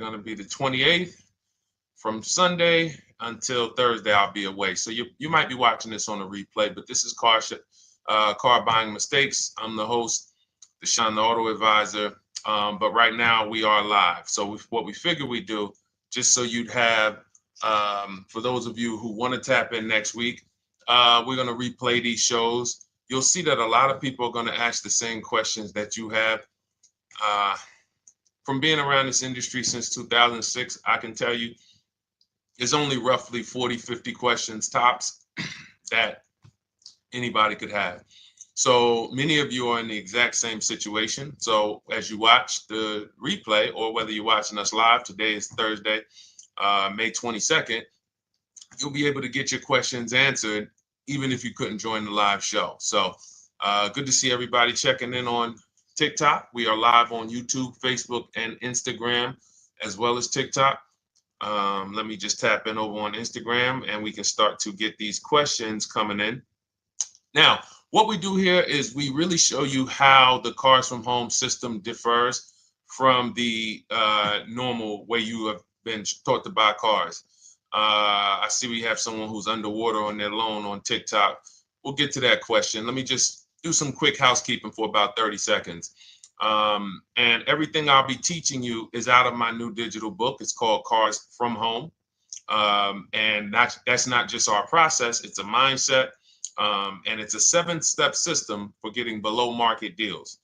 going to be the 28th. From Sunday until Thursday, I'll be away. So you might be watching this on a replay, but this is Car Buying Mistakes. I'm the host, Deshone the Auto Advisor. But right now we are live. So what we figured we'd do, just so you'd have, for those of you who want to tap in next week, we're going to replay these shows. You'll see that a lot of people are going to ask the same questions that you have. From being around this industry since 2006, I can tell you, there's only roughly 40, 50 questions tops that anybody could have. So many of you are in the exact same situation. So as you watch the replay, or whether you're watching us live, today is Thursday, May 22nd, you'll be able to get your questions answered, even if you couldn't join the live show. So good to see everybody checking in on TikTok. We are live on YouTube, Facebook, and Instagram, as well as TikTok. Let me just tap in over on Instagram and we can start to get these questions coming in. Now, what we do here is we really show you how the Cars from Home system differs from the normal way you have been taught to buy cars. I see we have someone who's underwater on their loan on TikTok. We'll get to that question. Let me just do some quick housekeeping for about 30 seconds. And everything I'll be teaching you is out of my new digital book. It's called Cars from Home. And that's not just our process, it's a mindset. And it's a 7-step system for getting below market deals.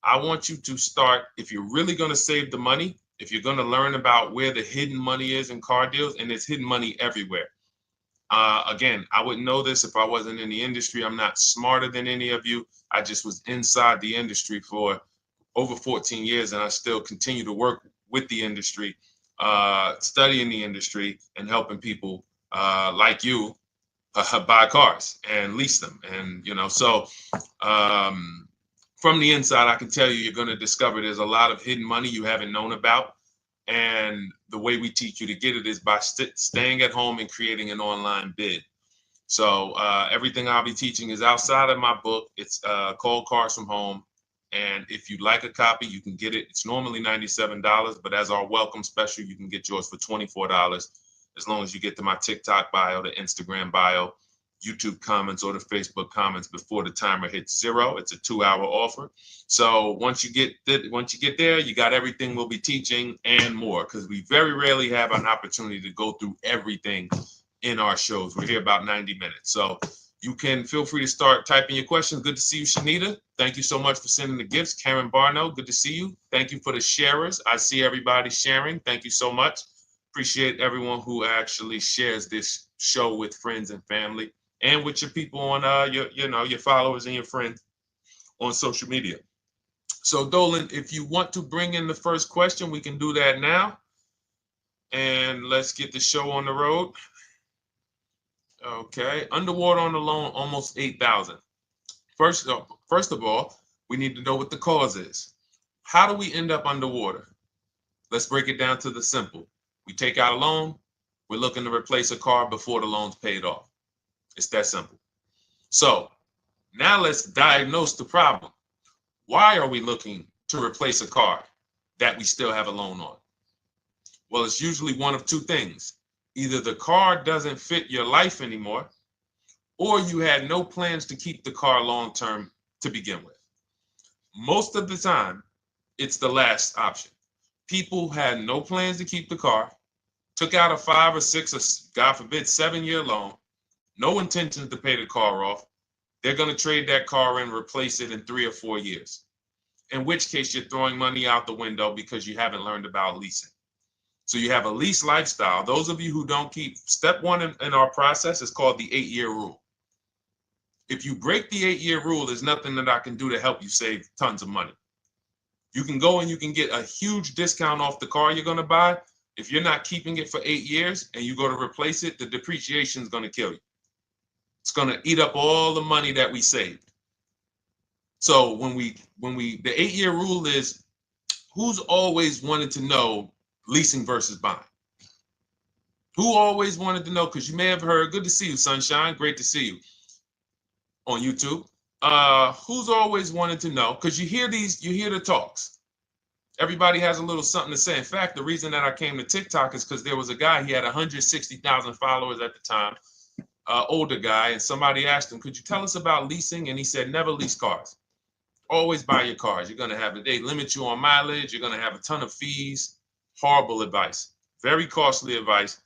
I want you to start, if you're really going to save the money, if you're going to learn about where the hidden money is in car deals, and there's hidden money everywhere. Again, I wouldn't know this if I wasn't in the industry. I'm not smarter than any of you. I just was inside the industry for over 14 years, and I still continue to work with the industry, studying the industry and helping people like you buy cars and lease them. And, so from the inside, I can tell you, you're going to discover there's a lot of hidden money you haven't known about. And the way we teach you to get it is by staying at home and creating an online bid. So everything I'll be teaching is outside of my book. It's called Cars from Home. And if you'd like a copy, you can get it. It's normally $97, but as our welcome special, you can get yours for $24, as long as you get to my TikTok bio, the Instagram bio, YouTube comments, or the Facebook comments before the timer hits 0. It's a 2-hour offer. So once you get there, you got everything we'll be teaching and more, because we very rarely have an opportunity to go through everything in our shows. We're here about 90 minutes. So you can feel free to start typing your questions. Good to see you, Shanita. Thank you so much for sending the gifts. Karen Barno, good to see you. Thank you for the sharers. I see everybody sharing. Thank you so much. Appreciate everyone who actually shares this show with friends and family, and with your people on your followers and your friends on social media. So Dolan, if you want to bring in the first question, we can do that now. And let's get the show on the road. Okay, underwater on the loan, almost 8,000. First of all, we need to know what the cause is. How do we end up underwater? Let's break it down to the simple. We take out a loan, we're looking to replace a car before the loan's paid off. It's that simple. So now let's diagnose the problem. Why are we looking to replace a car that we still have a loan on? Well, it's usually one of two things. Either the car doesn't fit your life anymore, or you had no plans to keep the car long-term to begin with. Most of the time, it's the last option. People had no plans to keep the car, took out a 5 or 6 or God forbid 7-year loan, no intentions to pay the car off. They're going to trade that car in, replace it in 3 or 4 years. In which case you're throwing money out the window because you haven't learned about leasing. So you have a lease lifestyle. Those of you who don't keep, step 1 in our process is called the 8-year rule. If you break the 8-year rule, there's nothing that I can do to help you save tons of money. You can go and you can get a huge discount off the car you're going to buy. If you're not keeping it for 8 years and you go to replace it, the depreciation is going to kill you. It's going to eat up all the money that we saved. So the 8-year rule is, who's always wanted to know leasing versus buying? Who always wanted to know? Because you may have heard, good to see you, Sunshine. Great to see you on YouTube. Who's always wanted to know? Because you hear the talks. Everybody has a little something to say. In fact, the reason that I came to TikTok is because there was a guy, he had 160,000 followers at the time, older guy, and somebody asked him, could you tell us about leasing? And he said, never lease cars. Always buy your cars. You're going to have they limit you on mileage. You're going to have a ton of fees. Horrible advice. Very costly advice.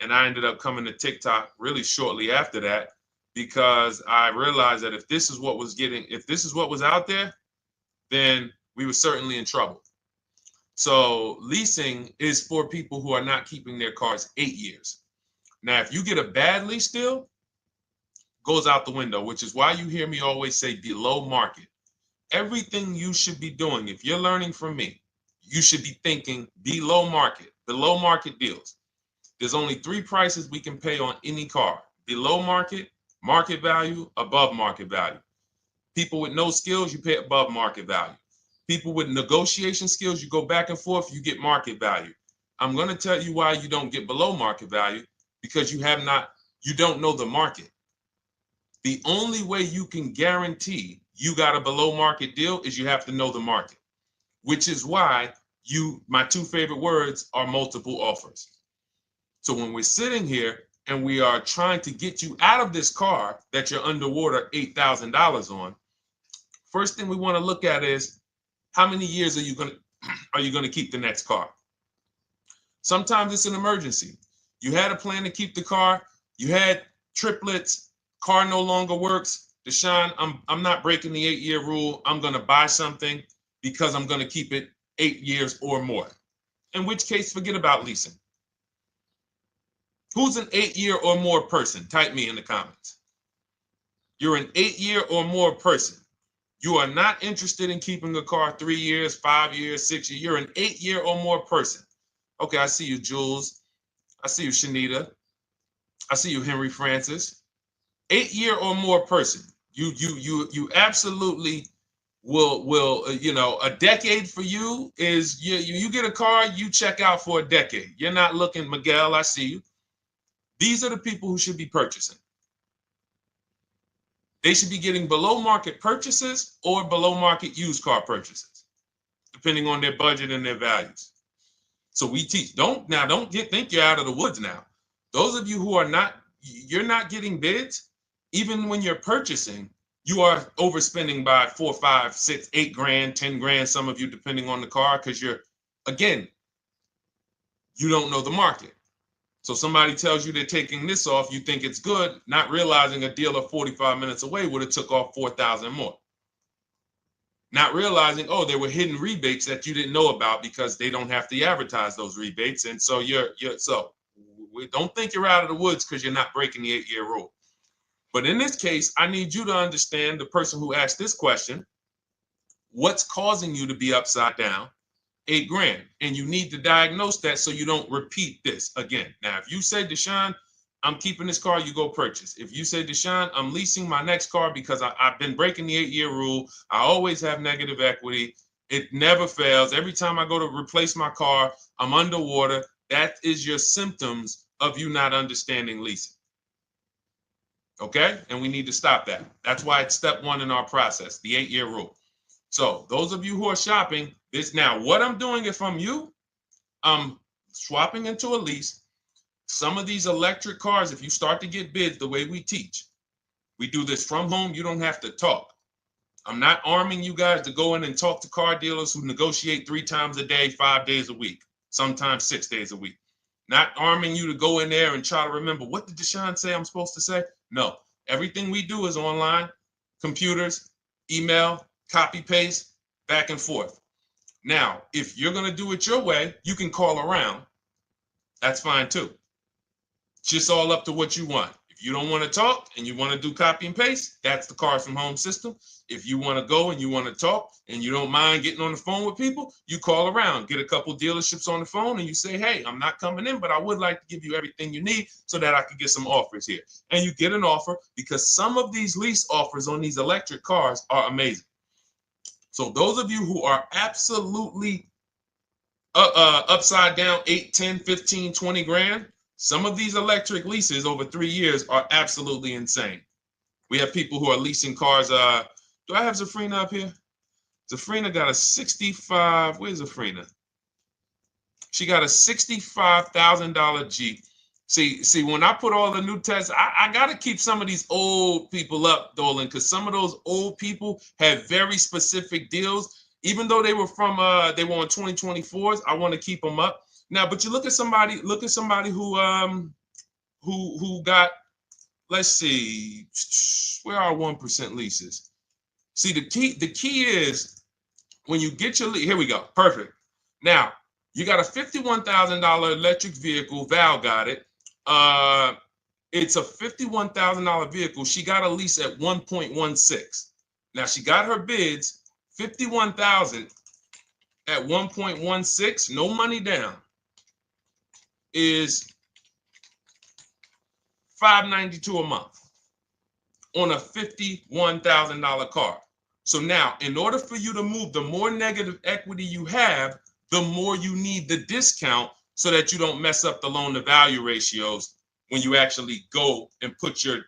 And I ended up coming to TikTok really shortly after that because I realized that if this is what was out there, then we were certainly in trouble. So leasing is for people who are not keeping their cars 8 years. Now, if you get a bad lease deal, goes out the window, which is why you hear me always say below market. Everything you should be doing, if you're learning from me, you should be thinking below market deals. There's only 3 prices we can pay on any car: below market, market value, above market value. People with no skills, you pay above market value. People with negotiation skills, you go back and forth, you get market value. I'm going to tell you why you don't get below market value, because you don't know the market. The only way you can guarantee you got a below market deal is you have to know the market, which is why my 2 favorite words are multiple offers. So when we're sitting here and we are trying to get you out of this car that you're underwater $8,000 on, first thing we want to look at is how many years are you going to keep the next car? Sometimes it's an emergency. You had a plan to keep the car, you had triplets, car no longer works. Deshone, I'm not breaking the 8-year rule. I'm going to buy something because I'm going to keep it 8 years or more. In which case, forget about leasing. Who's an 8-year or more person? Type me in the comments. You're an 8-year or more person. You are not interested in keeping a car 3 years, 5 years, 6 years. You're an 8-year or more person. Okay, I see you, Jules. I see you, Shanita. I see you, Henry Francis. 8-year or more person. You absolutely will a decade for you is you get a car, you check out for a decade. You're not looking, Miguel, I see you. These are the people who should be purchasing. They should be getting below market purchases or below market used car purchases, depending on their budget and their values. So we teach, think you're out of the woods now. Those of you who you're not getting bids, even when you're purchasing, you are overspending by 4, 5, 6, 8 grand, 10 grand, some of you, depending on the car, because you don't know the market. So somebody tells you they're taking this off, you think it's good, not realizing a dealer 45 minutes away would have took off 4,000 more. Not realizing, there were hidden rebates that you didn't know about because they don't have to advertise those rebates. And so we don't think you're out of the woods because you're not breaking the 8-year rule. But in this case, I need you to understand, the person who asked this question, what's causing you to be upside down 8 grand? And you need to diagnose that so you don't repeat this again. Now, if you say, Deshone, I'm keeping this car, you go purchase. If you say, Deshone, I'm leasing my next car because I've been breaking the 8-year rule, I always have negative equity, it never fails. Every time I go to replace my car, I'm underwater. That is your symptoms of you not understanding leasing. Okay? And we need to stop that. That's why it's step 1 in our process, the 8-year rule. So those of you who are shopping this now, what I'm doing, if I'm you, I'm swapping into a lease. Some of these electric cars, if you start to get bids the way we teach, we do this from home. You don't have to talk. I'm not arming you guys to go in and talk to car dealers who negotiate 3 times a day, 5 days a week, sometimes 6 days a week. Not arming you to go in there and try to remember, what did Deshone say I'm supposed to say? No, everything we do is online, computers, email, copy, paste, back and forth. Now, if you're going to do it your way, you can call around. That's fine too. It's just all up to what you want. If you don't want to talk and you want to do copy and paste, that's the Cars from Home system. If you want to go and you want to talk and you don't mind getting on the phone with people, you call around, get a couple dealerships on the phone, and you say, hey, I'm not coming in, but I would like to give you everything you need so that I can get some offers here. And you get an offer, because some of these lease offers on these electric cars are amazing. So those of you who are absolutely upside down 8, 10, 15, 20 grand, some of these electric leases over 3 years are absolutely insane. We have people who are leasing cars. Do I have Zafrina up here? Zafrina got a 65. Where's Zafrina? She got a $65,000 Jeep. See, when I put all the new tests, I got to keep some of these old people up, Dolan, because some of those old people have very specific deals. Even though they were on 2024s, I want to keep them up. Now, but you look at somebody who got, let's see, where are 1% leases? See, the key is when you get your lease, here we go, perfect. Now, you got a $51,000 electric vehicle, Val got it. It's a $51,000 vehicle. She got a lease at 1.16. Now she got her bids, 51,000 at 1.16, no money down, is $592 a month on a $51,000 car. So now, in order for you to move, the more negative equity you have, the more you need the discount so that you don't mess up the loan to value ratios when you actually go and put your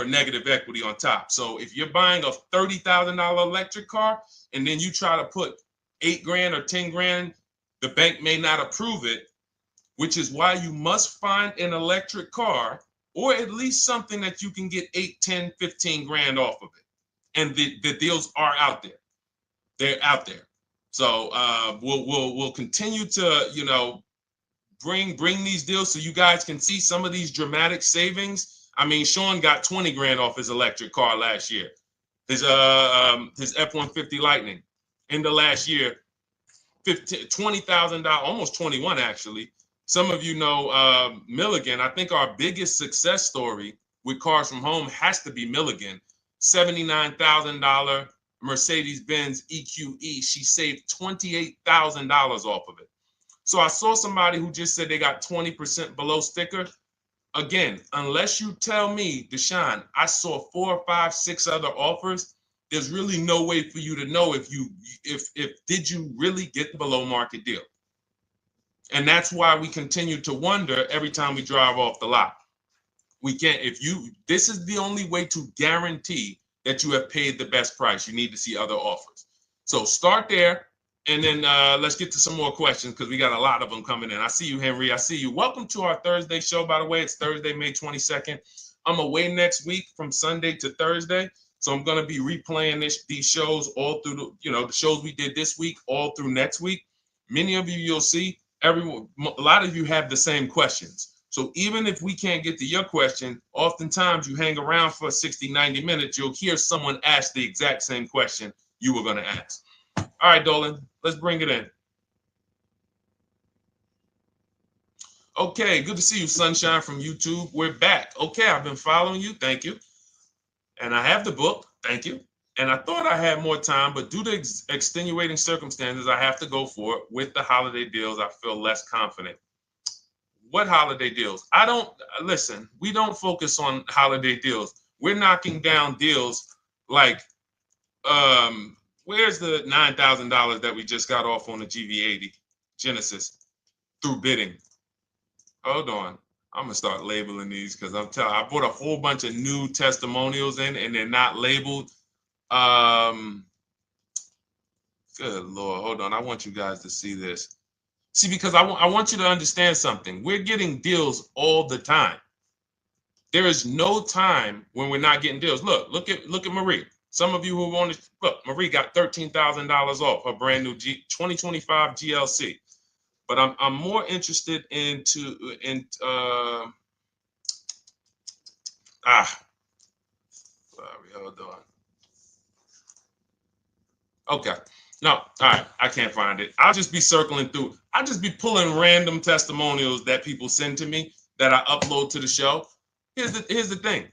negative equity on top. So if you're buying a $30,000 electric car and then you try to put $8,000 or $10,000, the bank may not approve it, which is why you must find an electric car or at least something that you can get 8, 10, 15 grand off of it. And the deals are out there. They're out there. So we'll continue to, bring these deals so you guys can see some of these dramatic savings. I mean, Sean got 20 grand off his electric car last year. His F-150 Lightning in the last year, $20,000, almost 21 actually. Some of you know Milligan. I think our biggest success story with Cars from Home has to be Milligan. $79,000 Mercedes-Benz EQE. She saved $28,000 off of it. So I saw somebody who just said they got 20% below sticker. Again, unless you tell me, Deshone, I saw 4, 5, 6 other offers, there's really no way for you to know if did you really get the below market deal. And that's why we continue to wonder every time we drive off the lot. We can't, this is the only way to guarantee that you have paid the best price. You need to see other offers. So start there. And then let's get to some more questions because we got a lot of them coming in. I see you, Henry. I see you. Welcome to our Thursday show, by the way. It's Thursday, May 22nd. I'm away next week from Sunday to Thursday. So I'm going to be replaying these shows all through, the shows we did this week, all through next week. Many of you, you'll see, a lot of you have the same questions. So even if we can't get to your question, oftentimes you hang around for 60, 90 minutes, you'll hear someone ask the exact same question you were going to ask. All right, Dolan, let's bring it in. Okay, good to see you, Sunshine from YouTube. We're back. Okay, I've been following you. Thank you. And I have the book. Thank you. And I thought I had more time, but due to extenuating circumstances, I have to go for it. With the holiday deals, I feel less confident. What holiday deals? Listen, we don't focus on holiday deals. We're knocking down deals like, where's the $9,000 that we just got off on the GV80 Genesis through bidding? Hold on. I'm going to start labeling these because I bought a whole bunch of new testimonials in and they're not labeled. Good Lord. Hold on. I want you guys to see this. See, because I want you to understand something. We're getting deals all the time. There is no time when we're not getting deals. Look at Marie. Some of you who want to look, Marie got $13,000 off her brand new 2025 GLC. But I'm more interested sorry, hold on. Okay. No, all right, I can't find it. I'll just be circling through. I'll just be pulling random testimonials that people send to me that I upload to the show. Here's the thing.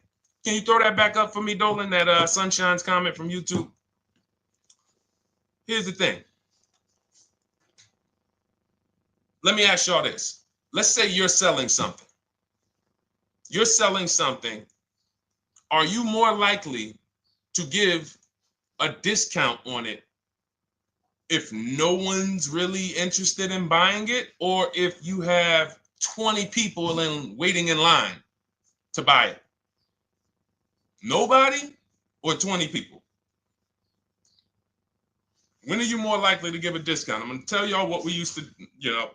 Can you throw that back up for me, Dolan, that Sunshine's comment from YouTube? Here's the thing. Let me ask y'all this. Let's say you're selling something. You're selling something. Are you more likely to give a discount on it if no one's really interested in buying it, or if you have 20 people waiting in line to buy it? Nobody or 20 people? When are you more likely to give a discount? I'm going to tell y'all what we used to, I'm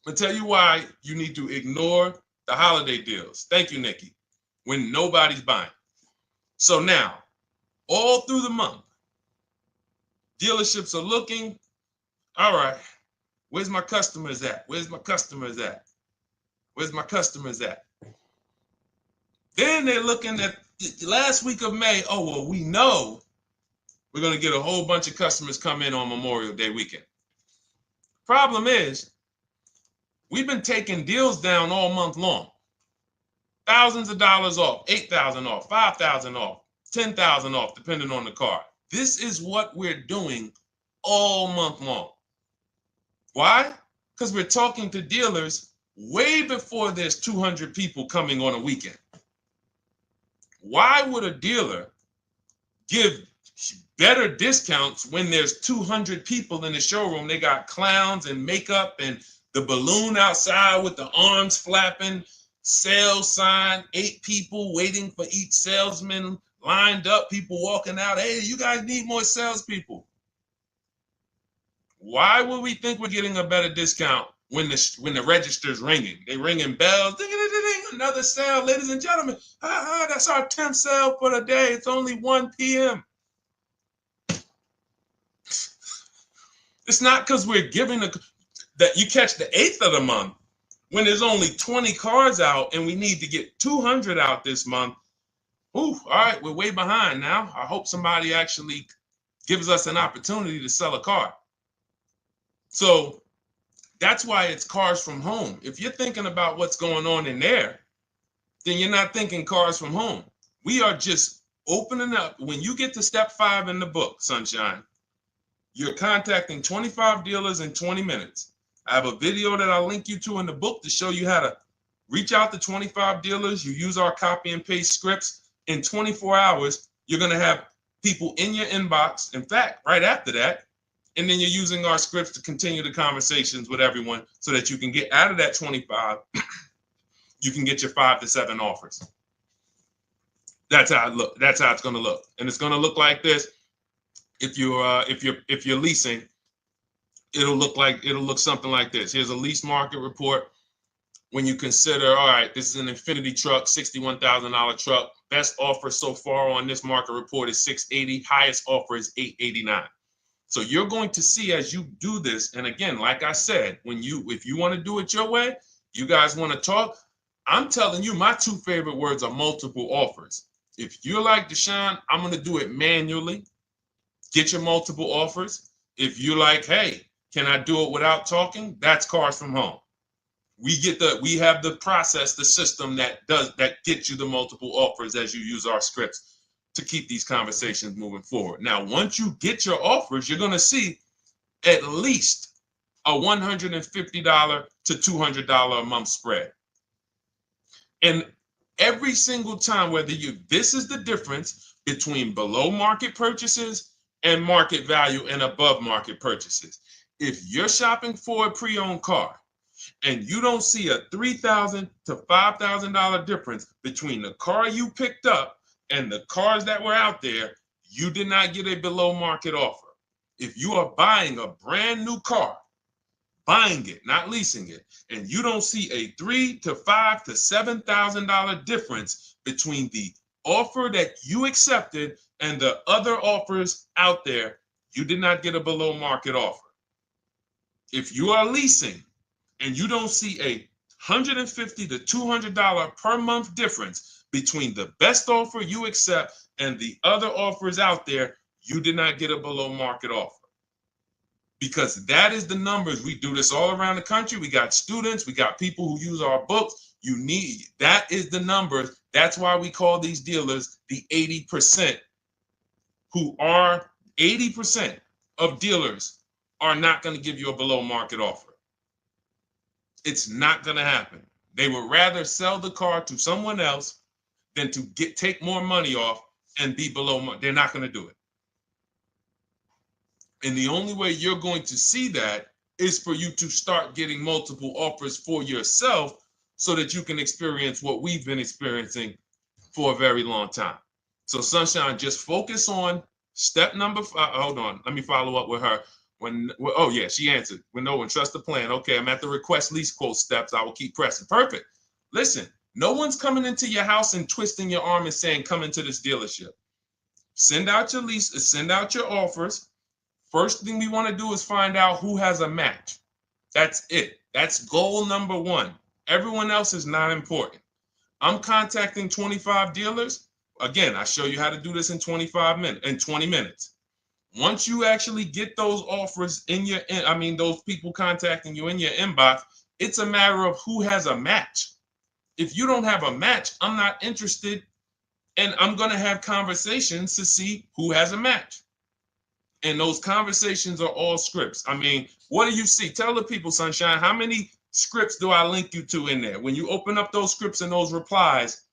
going to tell you why you need to ignore the holiday deals. Thank you, Nikki. When nobody's buying. So now, all through the month, dealerships are looking, all right, where's my customers at? Where's my customers at? Where's my customers at? Then they're looking at the last week of May. Oh, well, we know we're going to get a whole bunch of customers come in on Memorial Day weekend. Problem is, we've been taking deals down all month long. Thousands of dollars off, 8,000 off, 5,000 off, 10,000 off, depending on the car. This is what we're doing all month long. Why? Because we're talking to dealers way before there's 200 people coming on a weekend. Why would a dealer give better discounts when there's 200 people in the showroom? They got clowns and makeup and the balloon outside with the arms flapping, sales sign, 8 people waiting for each salesman lined up, people walking out. Hey, you guys need more salespeople. Why would we think we're getting a better discount when the register's ringing? They ringing bells, ding, ding, ding, ding, another sale, ladies and gentlemen. That's our 10th sale for the day. It's only 1 p.m. It's not because we're giving that you catch the 8th of the month when there's only 20 cars out and we need to get 200 out this month. Ooh, all right, we're way behind now. I hope somebody actually gives us an opportunity to sell a car. So that's why it's cars from home. If you're thinking about what's going on in there, then you're not thinking cars from home. We are just opening up. When you get to step 5 in the book, Sunshine, you're contacting 25 dealers in 20 minutes. I have a video that I'll link you to in the book to show you how to reach out to 25 dealers. You use our copy and paste scripts. In 24 hours, you're going to have people in your inbox. In fact, right after that, and then you're using our scripts to continue the conversations with everyone so that you can get out of that 25, you can get your 5 to 7 offers. That's how it look. That's how it's going to look. And it's going to look like this. If you're leasing, it'll look something like this. Here's a lease market report. When you consider, all right, this is an Infinity truck, $61,000 truck. Best offer so far on this market report is $680. Highest offer is $889. So you're going to see as you do this, and again, like I said, if you want to do it your way, you guys want to talk, I'm telling you, my 2 favorite words are multiple offers. If you're like Deshone, I'm going to do it manually. Get your multiple offers. If you're like, hey, can I do it without talking? That's cars from home. We have the process, the system that gets you the multiple offers as you use our scripts to keep these conversations moving forward. Now, once you get your offers, you're going to see at least a $150 to $200 a month spread. And every single time, this is the difference between below market purchases and market value and above market purchases. If you're shopping for a pre-owned car and you don't see a $3,000 to $5,000 difference between the car you picked up and the cars that were out there, you did not get a below market offer. If you are buying a brand new car, buying it, not leasing it, and you don't see a $3,000 to $5,000 to $7,000 difference between the offer that you accepted and the other offers out there, you did not get a below market offer. If you are leasing and you don't see a $150 to $200 per month difference between the best offer you accept and the other offers out there, you did not get a below market offer. Because that is the numbers. We do this all around the country. We got students, we got people who use our books. That is the numbers. That's why we call these dealers the 80%, who are 80% of dealers are not going to give you a below market offer. It's not going to happen. They would rather sell the car to someone else than to take more money off and be below market. They're not going to do it. And the only way you're going to see that is for you to start getting multiple offers for yourself so that you can experience what we've been experiencing for a very long time. So Sunshine, just focus on Step number 5. Hold on. Let me follow up with her. Oh yeah, she answered. When trust the plan. Okay, I'm at the request lease quote steps. I will keep pressing. Perfect. Listen, no one's coming into your house and twisting your arm and saying, come into this dealership. Send out your lease, send out your offers. First thing we want to do is find out who has a match. That's it. That's goal number 1. Everyone else is not important. I'm contacting 25 dealers. Again, I show you how to do this in 20 minutes. Once you actually get those offers those people contacting you in your inbox, it's a matter of who has a match. If you don't have a match, I'm not interested, and I'm going to have conversations to see who has a match. And those conversations are all scripts. I mean, what do you see? Tell the people, Sunshine, how many scripts do I link you to in there? When you open up those scripts and those replies,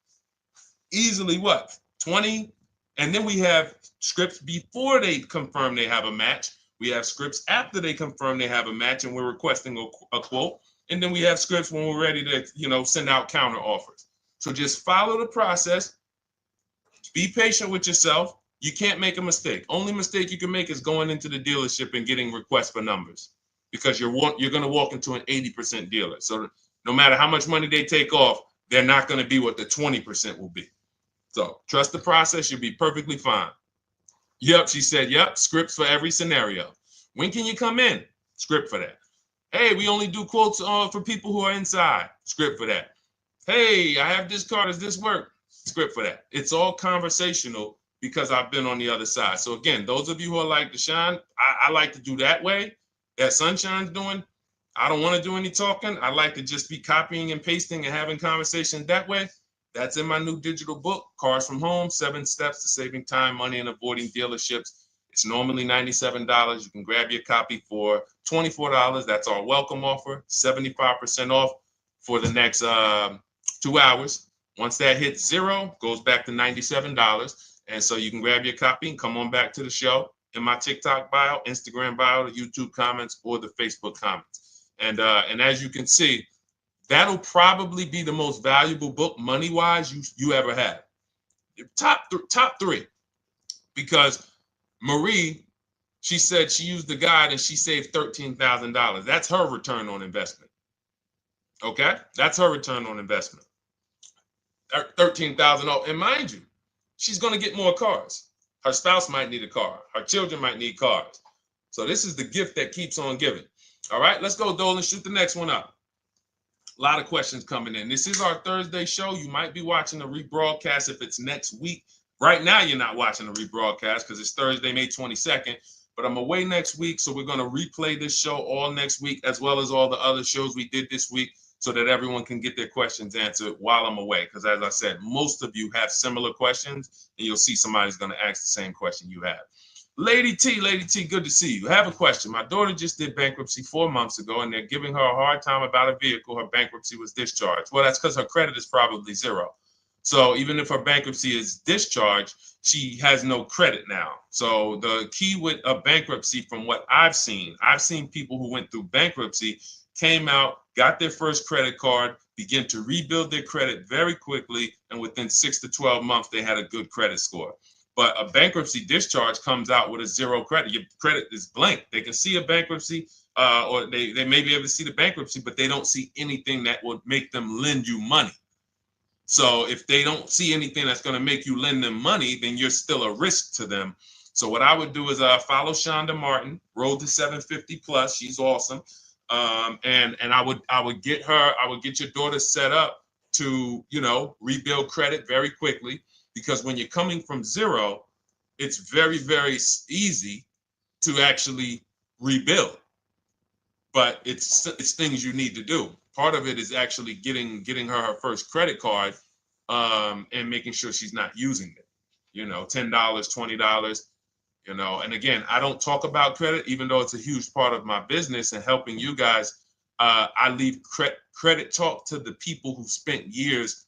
easily what? 20? And then we have scripts before they confirm they have a match. We have scripts after they confirm they have a match and we're requesting a quote. And then we have scripts when we're ready to, send out counter offers. So just follow the process. Be patient with yourself. You can't make a mistake. Only mistake you can make is going into the dealership and getting requests for numbers, because you're going to walk into an 80% dealer. So no matter how much money they take off, they're not going to be what the 20% will be. So trust the process. You'll be perfectly fine. Yep, she said, yep, scripts for every scenario. When can you come in? Script for that. Hey, we only do quotes for people who are inside. Script for that. Hey, I have this car. Does this work? Script for that. It's all conversational because I've been on the other side. So again, those of you who are like Deshone, I like to do that way, that Sunshine's doing. I don't want to do any talking. I like to just be copying and pasting and having conversations that way. That's in my new digital book, Cars from Home, 7 Steps to Saving Time, Money, and Avoiding Dealerships. It's normally $97. You can grab your copy for $24. That's our welcome offer, 75% off for the next 2 hours. Once that hits 0, goes back to $97. And so you can grab your copy and come on back to the show in my TikTok bio, Instagram bio, the YouTube comments, or the Facebook comments. And as you can see, that'll probably be the most valuable book money-wise you ever had. Top 3. Because Marie, she said she used the guide and she saved $13,000. That's her return on investment. Okay? That's her return on investment. $13,000. And mind you, she's going to get more cars. Her spouse might need a car. Her children might need cars. So this is the gift that keeps on giving. All right, let's go, Dolan. Shoot the next one up. A lot of questions coming in. This is our Thursday show. You might be watching the rebroadcast if it's next week. Right now, you're not watching the rebroadcast because it's Thursday, May 22nd. But I'm away next week, so we're going to replay this show all next week, as well as all the other shows we did this week, so that everyone can get their questions answered while I'm away. Because as I said, most of you have similar questions, and you'll see somebody's going to ask the same question you have. Lady T, good to see you. I have a question. My daughter just did bankruptcy 4 months ago, and they're giving her a hard time about a vehicle. Her bankruptcy was discharged. Well, that's because her credit is probably 0. So even if her bankruptcy is discharged, she has no credit now. So the key with a bankruptcy, from what I've seen people who went through bankruptcy, came out, got their first credit card, began to rebuild their credit very quickly, and within 6 to 12 months, they had a good credit score. But a bankruptcy discharge comes out with a 0 credit. Your credit is blank. They can see a bankruptcy, or they may be able to see the bankruptcy, but they don't see anything that would make them lend you money. So if they don't see anything that's going to make you lend them money, then you're still a risk to them. So what I would do is follow Shonda Martin, Road to 750 Plus. She's awesome. And I would get your daughter set up to, rebuild credit very quickly, because when you're coming from 0, it's very, very easy to actually rebuild. But it's things you need to do. Part of it is actually getting her first credit card, and making sure she's not using it. $10, $20. And again, I don't talk about credit, even though it's a huge part of my business and helping you guys. I leave credit talk to the people who spent years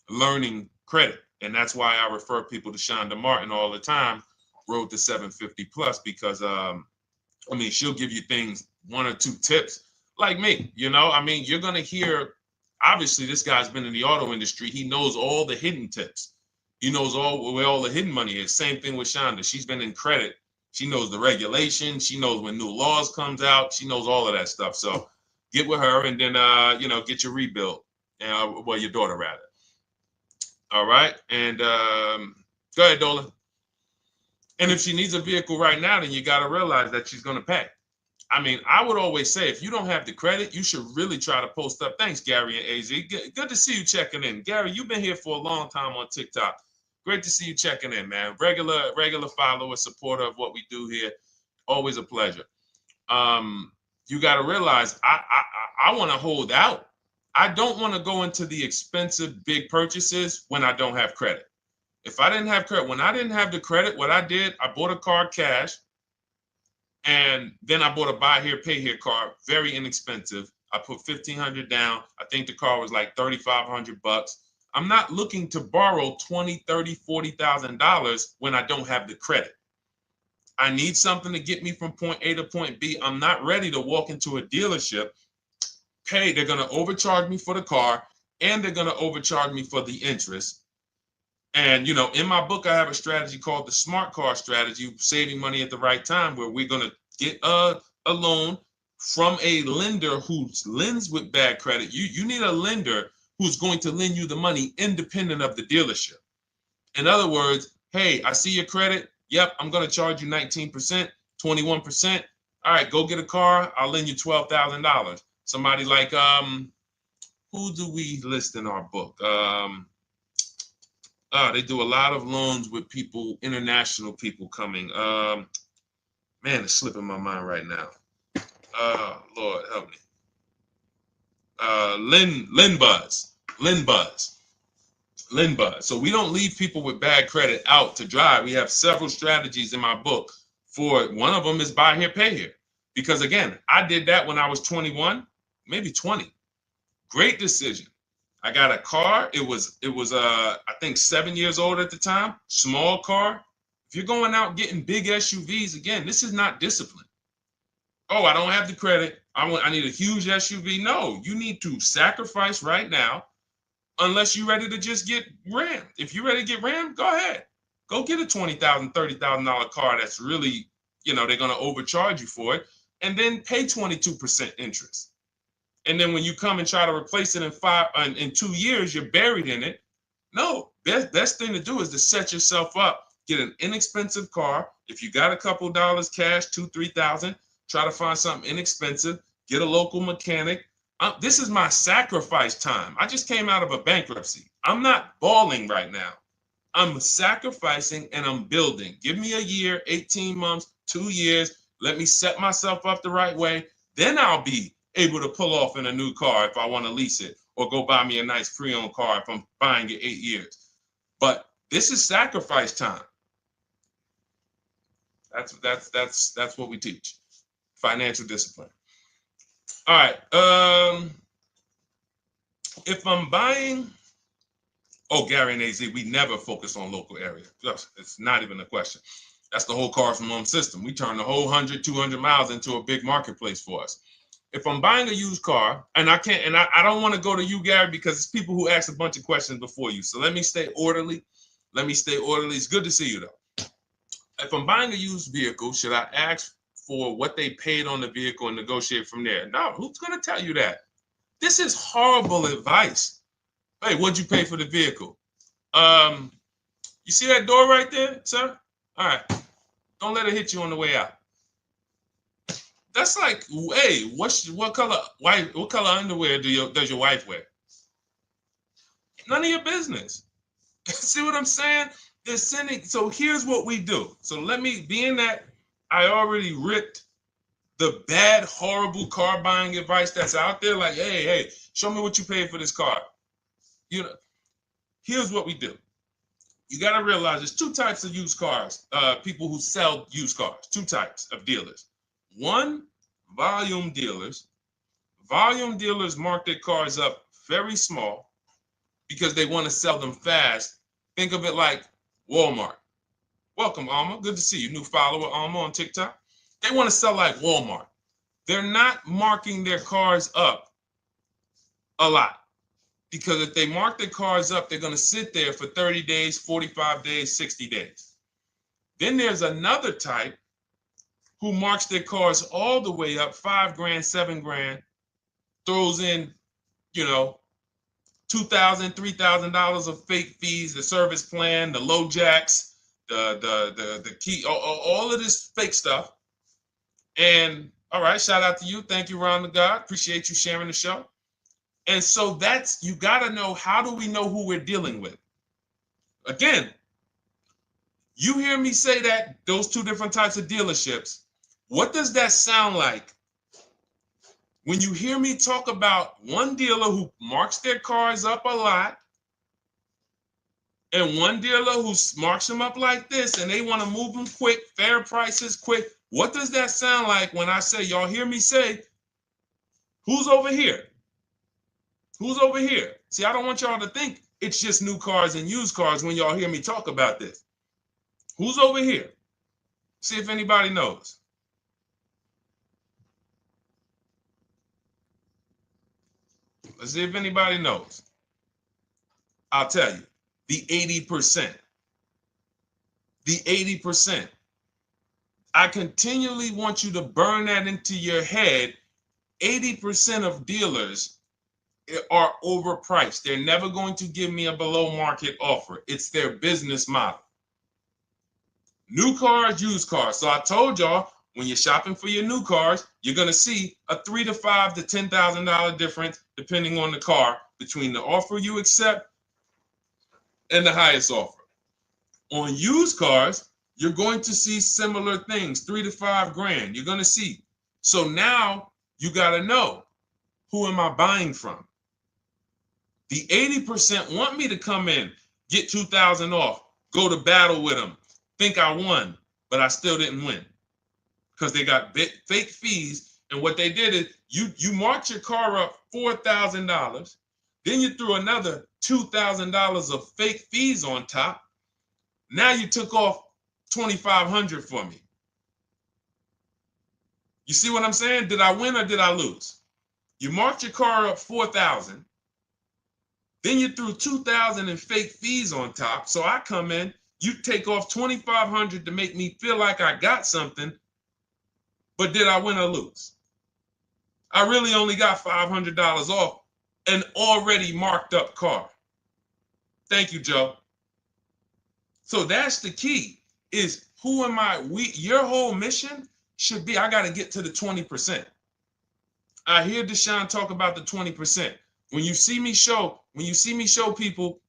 learning credit. And that's why I refer people to Shonda Martin all the time, Road to 750 Plus, because she'll give you things, 1 or 2 tips, like me. You're going to hear, obviously, this guy's been in the auto industry. He knows all the hidden tips, He knows where all the hidden money is. Same thing with Shonda. She's been in credit. She knows the regulation. She knows when new laws comes out. She knows all of that stuff. So get with her and then, get your rebuild. Well, your daughter rather. All right. And go ahead, Dolan. And if she needs a vehicle right now, then you got to realize that she's going to pay. I mean, I would always say if you don't have the credit, you should really try to post up. Thanks, Gary and AZ. Good to see you checking in. Gary, you've been here for a long time on TikTok. Great to see you checking in, man. Regular follower, supporter of what we do here. Always a pleasure. You got to realize I want to hold out. I don't want to go into the expensive big purchases when I don't have credit. If I didn't have credit, when I didn't have the credit, what I did, I bought a car cash, and then I bought a buy here, pay here card, very inexpensive. I put $1,500 down. I think the car was like $3,500. I'm not looking to borrow $20,000, $30,000, $40,000 when I don't have the credit. I need something to get me from point A to point B. I'm not ready to walk into a dealership, pay. They're going to overcharge me for the car, and they're going to overcharge me for the interest. And, in my book, I have a strategy called the smart car strategy, saving money at the right time, where we're going to get a loan from a lender who lends with bad credit. You need a lender who's going to lend you the money independent of the dealership. In other words, hey, I see your credit. Yep, I'm going to charge you 19%, 21%. All right, go get a car. I'll lend you $12,000. Somebody like, who do we list in our book? They do a lot of loans with people, international people coming. Man, it's slipping my mind right now. Lord help me. Linbuzz. So we don't leave people with bad credit out to dry. We have several strategies in my book for it. One of them is buy here, pay here. Because again, I did that when I was 21, maybe 20. Great decision. I got a car. It was I think 7 years old at the time. Small car. If you're going out getting big SUVs, again, this is not discipline. Oh, I don't have the credit. I need a huge SUV. No, you need to sacrifice right now, unless you're ready to just get rammed. If you're ready to get rammed, go ahead. Go get a $20,000, $30,000 car that's really, they're going to overcharge you for it, and then pay 22% interest. And then when you come and try to replace it in 2 years, you're buried in it. No, best thing to do is to set yourself up. Get an inexpensive car. If you got a couple dollars cash, $2,000, $3,000, try to find something inexpensive. Get a local mechanic. This is my sacrifice time. I just came out of a bankruptcy. I'm not balling right now. I'm sacrificing and I'm building. Give me a year, 18 months, 2 years. Let me set myself up the right way. Then I'll be able to pull off in a new car if I want to lease it, or go buy me a nice pre-owned car if I'm buying it 8 years. But this is sacrifice time. That's what we teach. Financial discipline. All right. If I'm buying, Gary and AZ, we never focus on local area. It's not even a question. That's the whole car from home system. We turn the whole 100, 200 miles into a big marketplace for us. If I'm buying a used car, and I can't, and I don't want to go to you, Gary, because it's people who ask a bunch of questions before you. So let me stay orderly. It's good to see you, though. If I'm buying a used vehicle, should I ask for what they paid on the vehicle and negotiate from there? No, who's going to tell you that? This is horrible advice. Hey, what'd you pay for the vehicle? You see that door right there, sir? All right. Don't let it hit you on the way out. That's like, hey, what color underwear does your wife wear? None of your business. See what I'm saying? They're sending. So here's what we do. So being that I already ripped the bad, horrible car buying advice that's out there, like, hey, show me what you paid for this car. Here's what we do. You got to realize there's two types of used cars, people who sell used cars, two types of dealers. One, volume dealers. Volume dealers mark their cars up very small because they want to sell them fast. Think of it like Walmart. Welcome, Alma. Good to see you. New follower, Alma, on TikTok. They want to sell like Walmart. They're not marking their cars up a lot. Because if they mark their cars up, they're going to sit there for 30 days, 45 days, 60 days. Then there's another type who marks their cars all the way up, 5 grand, 7 grand, throws in, you know, $2,000, $3,000 of fake fees, the service plan, the low jacks, the key, all of this fake stuff. And all right, shout out to you. Thank you, Ron the God. Appreciate you sharing the show. And so that's, you got to know, how do we know who we're dealing with? Again, you hear me say that, those two different types of dealerships. What does that sound like when you hear me talk about one dealer who marks their cars up a lot and one dealer who marks them up like this and they want to move them quick, fair prices, quick? What does that sound like when I say, y'all hear me say, who's over here? Who's over here? See, I don't want y'all to think it's just new cars and used cars when y'all hear me talk about this. Who's over here? See if anybody knows. Let's see if anybody knows. I'll tell you, the 80%. The 80%. I continually want you to burn that into your head. 80% of dealers are overpriced. They're never going to give me a below market offer. It's their business model. New cars, used cars. So I told y'all, when you're shopping for your new cars, you're going to see a $3,000 to $5,000 to $10,000 difference, depending on the car, between the offer you accept and the highest offer. On used cars, you're going to see similar things, 3 to 5 grand. You're going to see. So now you got to know, who am I buying from? The 80% want me to come in, get 2,000 off, go to battle with them, think I won, but I still didn't win because they got fake fees. And what they did is you marked your car up $4,000, then you threw another $2,000 of fake fees on top. Now you took off $2,500 for me. You see what I'm saying? Did I win or did I lose? You marked your car up $4,000. Then you threw $2,000 in fake fees on top. So I come in, you take off $2,500 to make me feel like I got something. But did I win or lose? I really only got $500 off an already marked up car. Thank you, Joe. So that's the key, is who am I? Your whole mission should be, I got to get to the 20%. I hear Deshone talk about the 20%. When you see me show people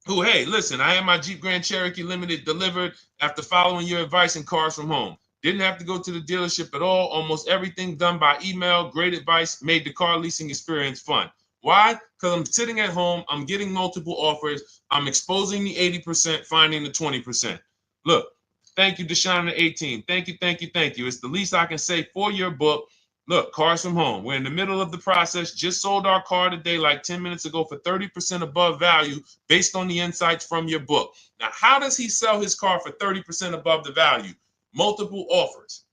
who, hey, listen, I had my Jeep Grand Cherokee Limited delivered after following your advice and cars from home. Didn't have to go to the dealership at all. Almost everything done by email. Great advice. Made the car leasing experience fun. Why? Because I'm sitting at home. I'm getting multiple offers. I'm exposing the 80%, finding the 20%. Look, thank you, Deshone the 18. Thank you, thank you, thank you. It's the least I can say for your book. Look, cars from home. We're in the middle of the process. Just sold our car today, like 10 minutes ago, for 30% above value based on the insights from your book. Now, how does he sell his car for 30% above the value? Multiple offers,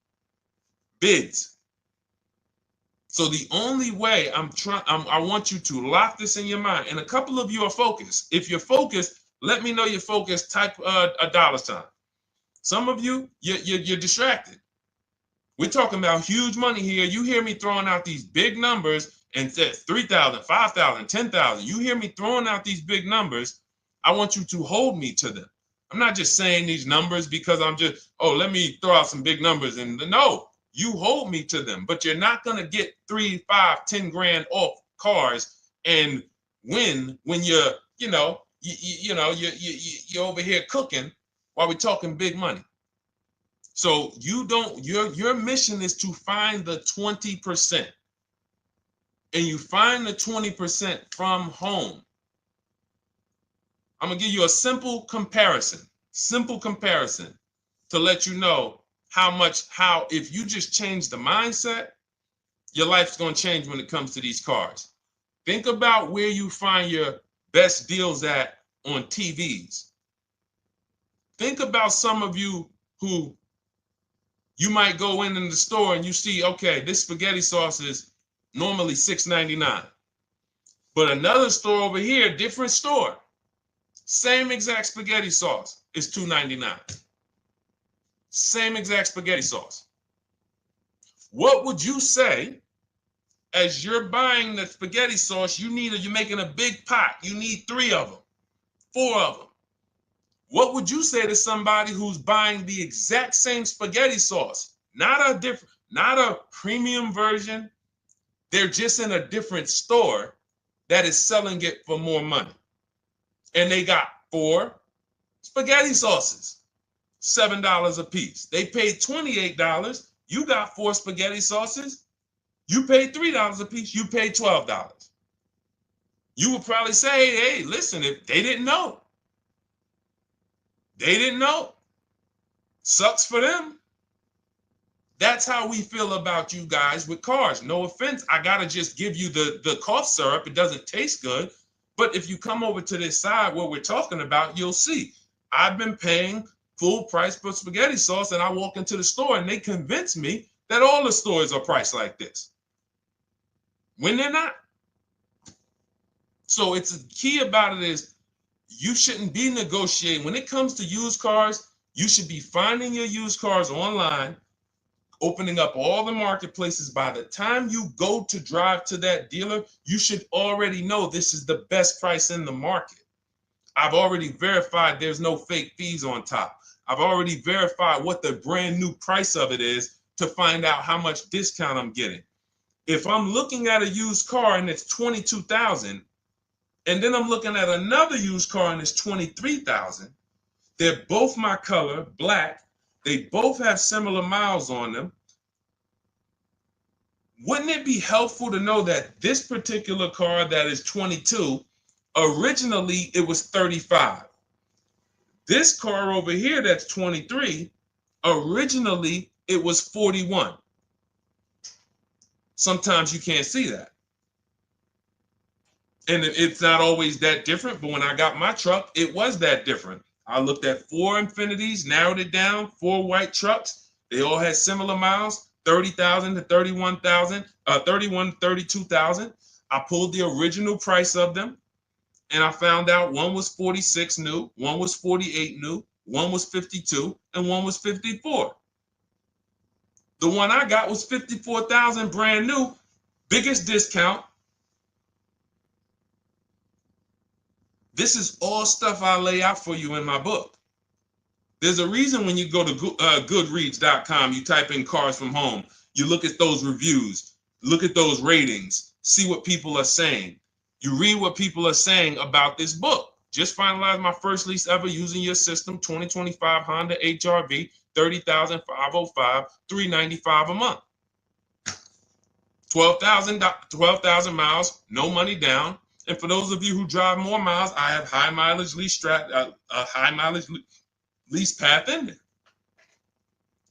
bids. So the only way I want you to lock this in your mind. And a couple of you are focused. If you're focused, let me know you're focused. Type a $sign. Some of you, you're distracted. We're talking about huge money here. You hear me throwing out these big numbers and said 3,000, 5,000, 10,000. You hear me throwing out these big numbers. I want you to hold me to them. I'm not just saying these numbers because I'm just, let me throw out some big numbers. And no, you hold me to them, but you're not going to get 3, 5, 10 grand off cars and win when you're over here cooking while we're talking big money. So your mission is to find the 20%. And you find the 20% from home. I'm going to give you a simple comparison to let you know how if you just change the mindset, your life's going to change when it comes to these cars. Think about where you find your best deals at on TVs. Think about some of you who you might go in the store and you see, okay, this spaghetti sauce is normally $6.99. But another store over here, different store, same exact spaghetti sauce is $2.99. Same exact spaghetti sauce. What would you say as you're buying the spaghetti sauce? You're making a big pot. You need 3 of them, 4 of them. What would you say to somebody who's buying the exact same spaghetti sauce? Not a premium version. They're just in a different store that is selling it for more money. And they got 4 spaghetti sauces, $7 a piece. They paid $28. You got 4 spaghetti sauces. You paid $3 a piece. You paid $12. You would probably say, hey, listen, if they didn't know. They didn't know. Sucks for them. That's how we feel about you guys with cars. No offense. I got to just give you the cough syrup. It doesn't taste good. But if you come over to this side where we're talking about, you'll see. I've been paying full price for spaghetti sauce, and I walk into the store and they convince me that all the stores are priced like this, when they're not. So it's the key about it is you shouldn't be negotiating. When it comes to used cars, you should be finding your used cars online, opening up all the marketplaces. By the time you go to drive to that dealer, you should already know this is the best price in the market. I've already verified there's no fake fees on top. I've already verified what the brand new price of it is to find out how much discount I'm getting. If I'm looking at a used car and it's $22,000, and then I'm looking at another used car and it's $23,000, they're both my color, black. They both have similar miles on them. Wouldn't it be helpful to know that this particular car that is 22, originally it was 35. This car over here that's 23, originally it was 41. Sometimes you can't see that. And it's not always that different, but when I got my truck, it was that different. I looked at 4 Infinities, narrowed it down, 4 white trucks. They all had similar miles, 30,000 to 31,000, 31 to 32,000. I pulled the original price of them, and I found out one was 46 new, one was 48 new, one was 52, and one was 54. The one I got was 54,000 brand new, biggest discount. This is all stuff I lay out for you in my book. There's a reason when you go to Goodreads.com, you type in cars from home, you look at those reviews, look at those ratings, see what people are saying. You read what people are saying about this book. Just finalized my first lease ever using your system, 2025 Honda HR-V, 30,505, $395 a month. 12,000 miles, no money down. And for those of you who drive more miles, I have high mileage lease lease path in there.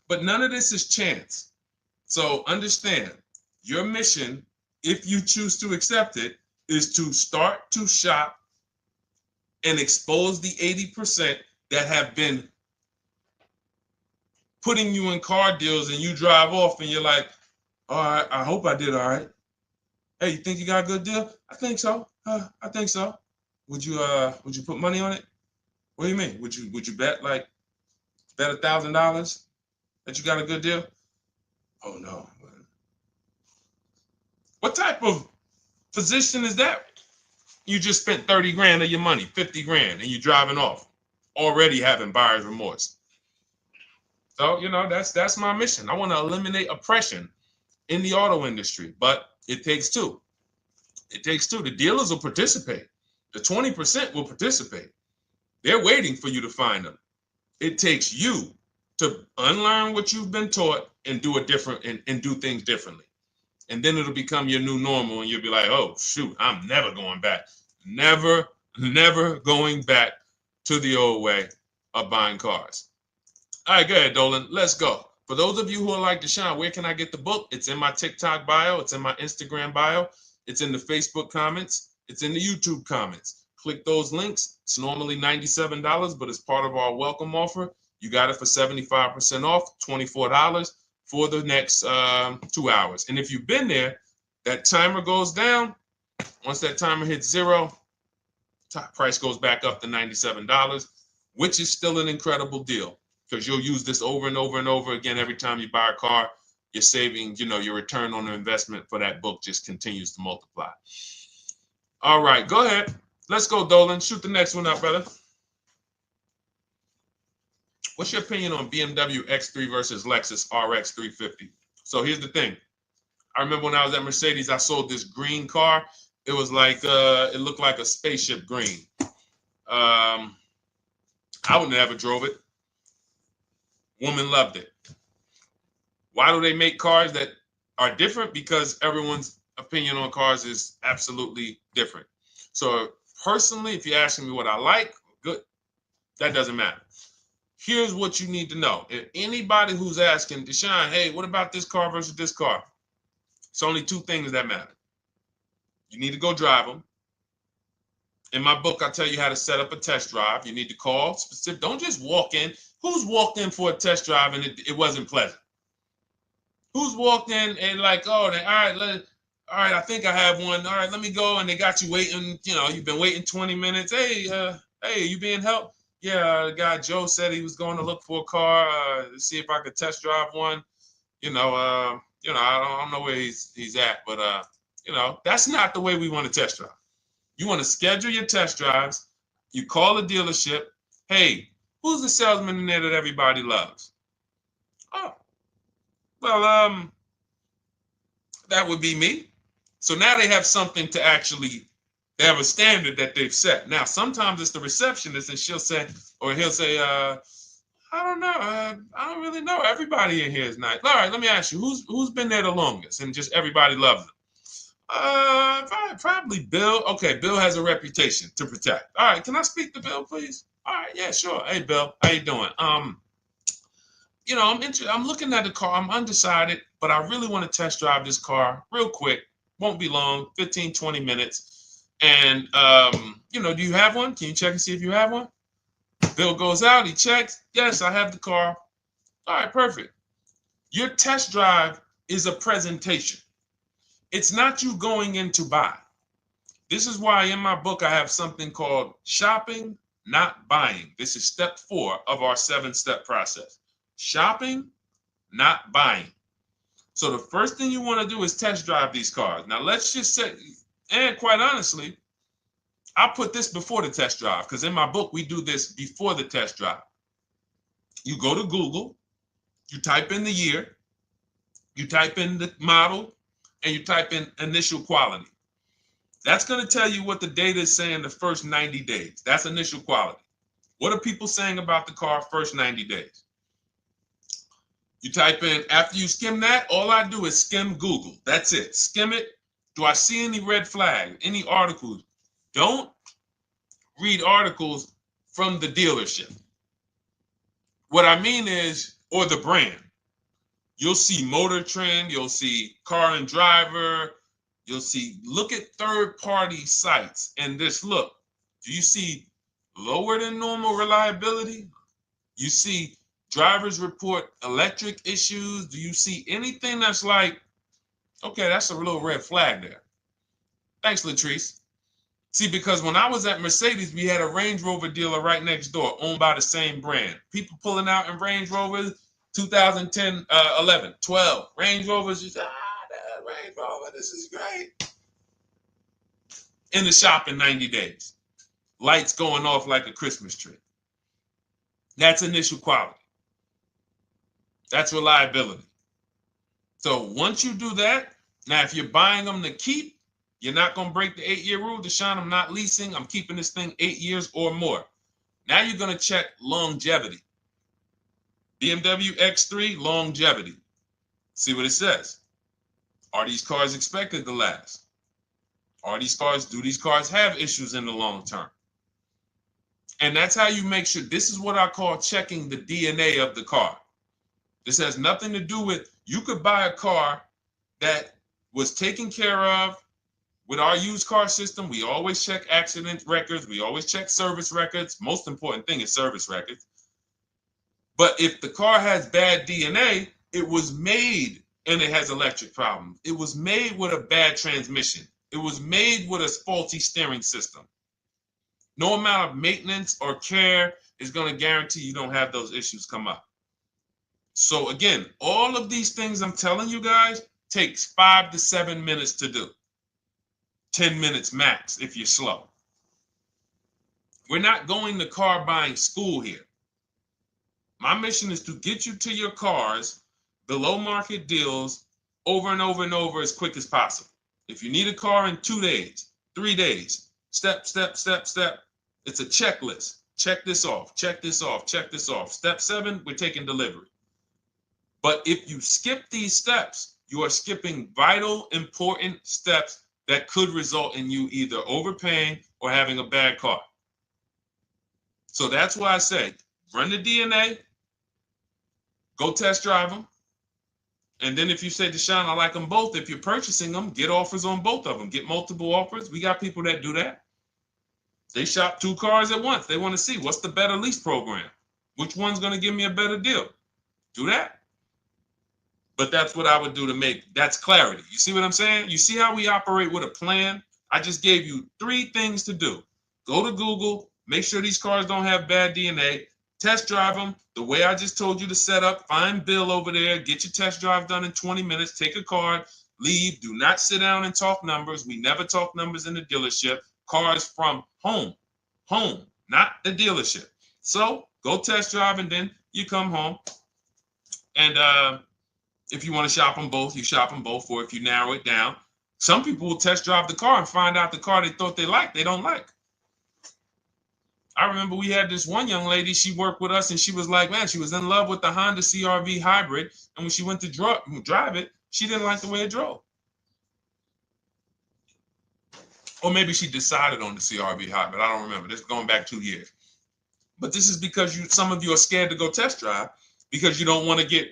But none of this is chance. So understand, your mission, if you choose to accept it, is to start to shop and expose the 80% that have been putting you in car deals, and you drive off and you're like, all right, I hope I did all right. Hey, you think you got a good deal? I think so. I think so. Would you put money on it? What do you mean? Would you bet $1,000 that you got a good deal? Oh no. What type of position is that? You just spent 30 grand of your money, 50 grand, and you're driving off, already having buyer's remorse. So, that's my mission. I want to eliminate oppression in the auto industry, but it takes two. It takes two. The dealers will participate. The 20% will participate. They're waiting for you to find them. It takes you to unlearn what you've been taught and do it different and do things differently. And then it'll become your new normal, and you'll be like, oh, shoot, I'm never going back. Never going back to the old way of buying cars. All right, go ahead, Dolan. Let's go. For those of you who are like Deshone, where can I get the book? It's in my TikTok bio. It's in my Instagram bio. It's in the Facebook comments. It's in the YouTube comments. Click those links. It's normally $97, but it's part of our welcome offer. You got it for 75% off, $24 for the next 2 hours. And if you've been there, that timer goes down. Once that timer hits 0, top price goes back up to $97, which is still an incredible deal because you'll use this over and over and over again every time you buy a car. You're saving, your return on the investment for that book just continues to multiply. All right, go ahead. Let's go, Dolan. Shoot the next one up, brother. What's your opinion on BMW X3 versus Lexus RX 350? So here's the thing. I remember when I was at Mercedes, I sold this green car. It was like, it looked like a spaceship green. I would never drove it. Woman loved it. Why do they make cars that are different? Because everyone's opinion on cars is absolutely different. So personally, if you're asking me what I like, good, that doesn't matter. Here's what you need to know. If anybody who's asking, Deshone, hey, what about this car versus this car? It's only two things that matter. You need to go drive them. In my book, I tell you how to set up a test drive. You need to call specific. Don't just walk in. Who's walked in for a test drive and it wasn't pleasant? Who's walked in and like, oh, all right, I think I have one. All right, let me go. And they got you waiting. You've been waiting 20 minutes. Hey, you being helped? Yeah, the guy Joe said he was going to look for a car to see if I could test drive one. I don't know where he's at, but that's not the way we want to test drive. You want to schedule your test drives. You call the dealership. Hey, who's the salesman in there that everybody loves? Oh, well, that would be me. So now they have something to actually, they have a standard that they've set. Now, sometimes it's the receptionist and he'll say, I don't know. I don't really know. Everybody in here is nice. All right, let me ask you, who's been there the longest? And just everybody loves them. Probably Bill. Okay, Bill has a reputation to protect. All right, can I speak to Bill, please? All right, yeah, sure. Hey, Bill, how you doing? I'm looking at the car. I'm undecided, but I really want to test drive this car real quick. Won't be long, 15, 20 minutes. And do you have one? Can you check and see if you have one? Bill goes out, he checks. Yes, I have the car. All right, perfect. Your test drive is a presentation. It's not you going in to buy. This is why in my book I have something called shopping, not buying. This is step 4 of our 7-step process. Shopping, not buying. So the first thing you want to do is test drive these cars. Now let's just say, and quite honestly, I put this before the test drive because in my book we do this before the test drive. You go to Google, you type in the year, you type in the model, and you type in initial quality. That's going to tell you what the data is saying the first 90 days. That's initial quality. What are people saying about the car first 90 days? You type in, after you skim that, all I do is skim Google. That's it. Skim it. Do I see any red flags, any articles? Don't read articles from the dealership. What I mean is, or the brand. You'll see Motor Trend, you'll see Car and Driver, look at third-party sites and just look. Do you see lower than normal reliability? You see drivers report electric issues? Do you see anything that's like, okay, that's a little red flag there? Thanks, Latrice. See, because when I was at Mercedes, we had a Range Rover dealer right next door owned by the same brand. People pulling out in Range Rovers, 2010, 11, 12. Range Rovers, just, that Range Rover, this is great. In the shop in 90 days. Lights going off like a Christmas tree. That's initial quality. That's reliability. So once you do that, now if you're buying them to keep, you're not going to break the 8-year rule. Deshone, I'm not leasing. I'm keeping this thing 8 years or more. Now you're going to check longevity. BMW X3, longevity. See what it says. Are these cars expected to last? Do these cars have issues in the long term? And that's how you make sure. This is what I call checking the DNA of the car. This has nothing to do with, you could buy a car that was taken care of with our used car system. We always check accident records. We always check service records. Most important thing is service records. But if the car has bad DNA, it was made and it has electric problems. It was made with a bad transmission. It was made with a faulty steering system. No amount of maintenance or care is going to guarantee you don't have those issues come up. So again, all of these things I'm telling you guys takes 5 to 7 minutes to do. 10 minutes max if you're slow. We're not going to car buying school here. My mission is to get you to your cars below market deals over and over and over as quick as possible. If you need a car in 2 days, 3 days, step, step, step, step. It's a checklist. Check this off, check this off, check this off. Step 7, we're taking delivery. But if you skip these steps, you are skipping vital, important steps that could result in you either overpaying or having a bad car. So that's why I say, run the DNA, go test drive them. And then if you say, Deshone, I like them both, if you're purchasing them, get offers on both of them. Get multiple offers. We got people that do that. They shop 2 cars at once. They want to see what's the better lease program. Which one's going to give me a better deal? Do that. But that's what I would do to make, that's clarity. You see what I'm saying? You see how we operate with a plan? I just gave you 3 things to do. Go to Google, make sure these cars don't have bad DNA, test drive them the way I just told you to set up, find Bill over there, get your test drive done in 20 minutes, take a card, leave, do not sit down and talk numbers. We never talk numbers in the dealership. Cars from home, not the dealership. So go test drive and then you come home. And if you want to shop them both, you shop them both. Or if you narrow it down, some people will test drive the car and find out the car they thought they liked, they don't like. I remember we had this one young lady, she worked with us and she was like, man, she was in love with the Honda CR-V hybrid. And when she went to drive it, she didn't like the way it drove. Or maybe she decided on the CR-V hybrid. I don't remember. This is going back 2 years. But this is because some of you are scared to go test drive because you don't want to get,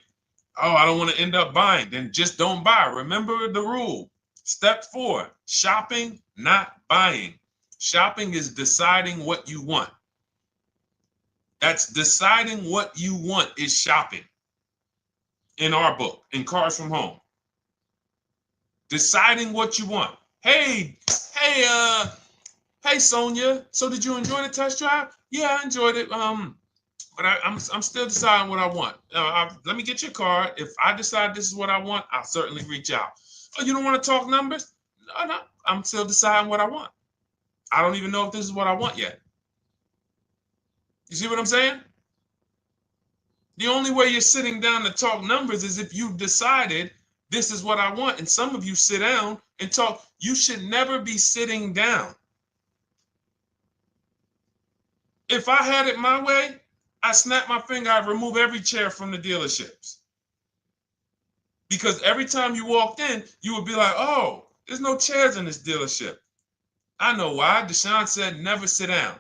oh, I don't want to end up buying. Then just don't buy. Remember the rule. Step 4, shopping, not buying. Shopping is deciding what you want. That's deciding what you want is shopping in our book, in Cars from Home. Deciding what you want. Hey, Sonia. So did you enjoy the test drive? Yeah, I enjoyed it. But I'm still deciding what I want. Let me get your card. If I decide this is what I want, I'll certainly reach out. Oh, you don't want to talk numbers? No, I'm still deciding what I want. I don't even know if this is what I want yet. You see what I'm saying? The only way you're sitting down to talk numbers is if you've decided this is what I want. And some of you sit down and talk. You should never be sitting down. If I had it my way, I snap my finger, I'd remove every chair from the dealerships. Because every time you walked in, you would be like, oh, there's no chairs in this dealership. I know why. Deshone said never sit down.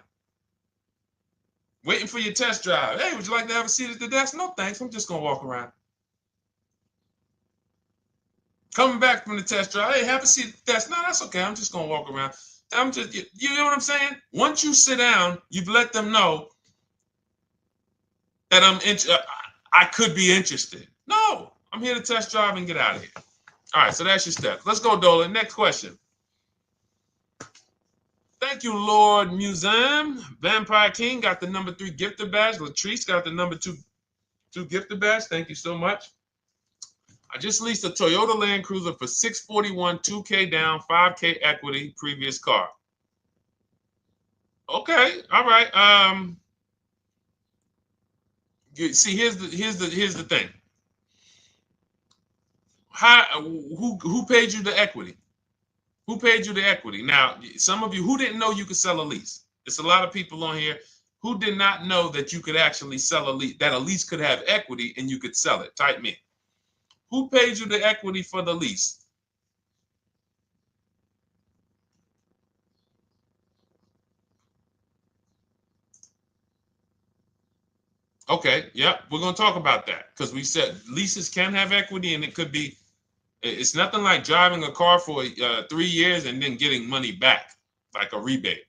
Waiting for your test drive. Hey, would you like to have a seat at the desk? No, thanks. I'm just going to walk around. Coming back from the test drive. Hey, have a seat at the desk. No, that's okay. I'm just going to walk around. You know what I'm saying? Once you sit down, you've let them know that I could be interested. No, I'm here to test drive and get out of here. All right, so that's your steps. Let's go, Dolan. Next question. Thank you, Lord Museum. Vampire King got the number 3 gifter badge. Latrice got the number 2 gifter badge. Thank you so much. I just leased a Toyota Land Cruiser for $641, $2K down, $5K equity, previous car. Okay, all right. See, here's the thing. Who paid you the equity? Who paid you the equity? Now, some of you who didn't know you could sell a lease. There's a lot of people on here who did not know that you could actually sell a lease, that a lease could have equity and you could sell it. Type me. Who paid you the equity for the lease? Okay, yep, we're going to talk about that because we said leases can have equity and it could be, it's nothing like driving a car for 3 years and then getting money back, like a rebate.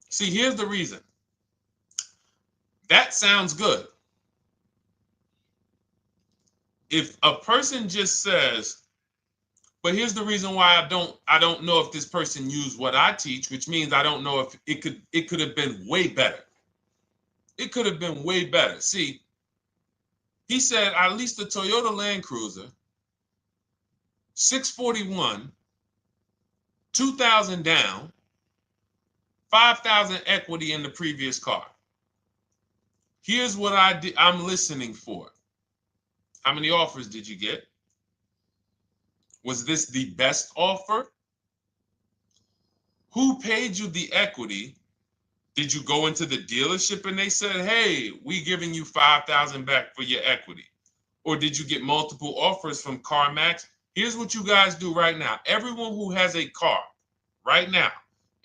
See, here's the reason. That sounds good. If a person just says, But here's the reason why I don't know if this person used what I teach, which means I don't know if it could have been way better. It could have been way better. See, he said I leased a Toyota Land Cruiser, 641, 2,000 down, 5,000 equity in the previous car. Here's what I'm listening for. How many offers did you get? Was this the best offer? Who paid you the equity? Did you go into the dealership and they said, hey, we giving you 5,000 back for your equity? Or did you get multiple offers from CarMax? Here's what you guys do right now. Everyone who has a car right now,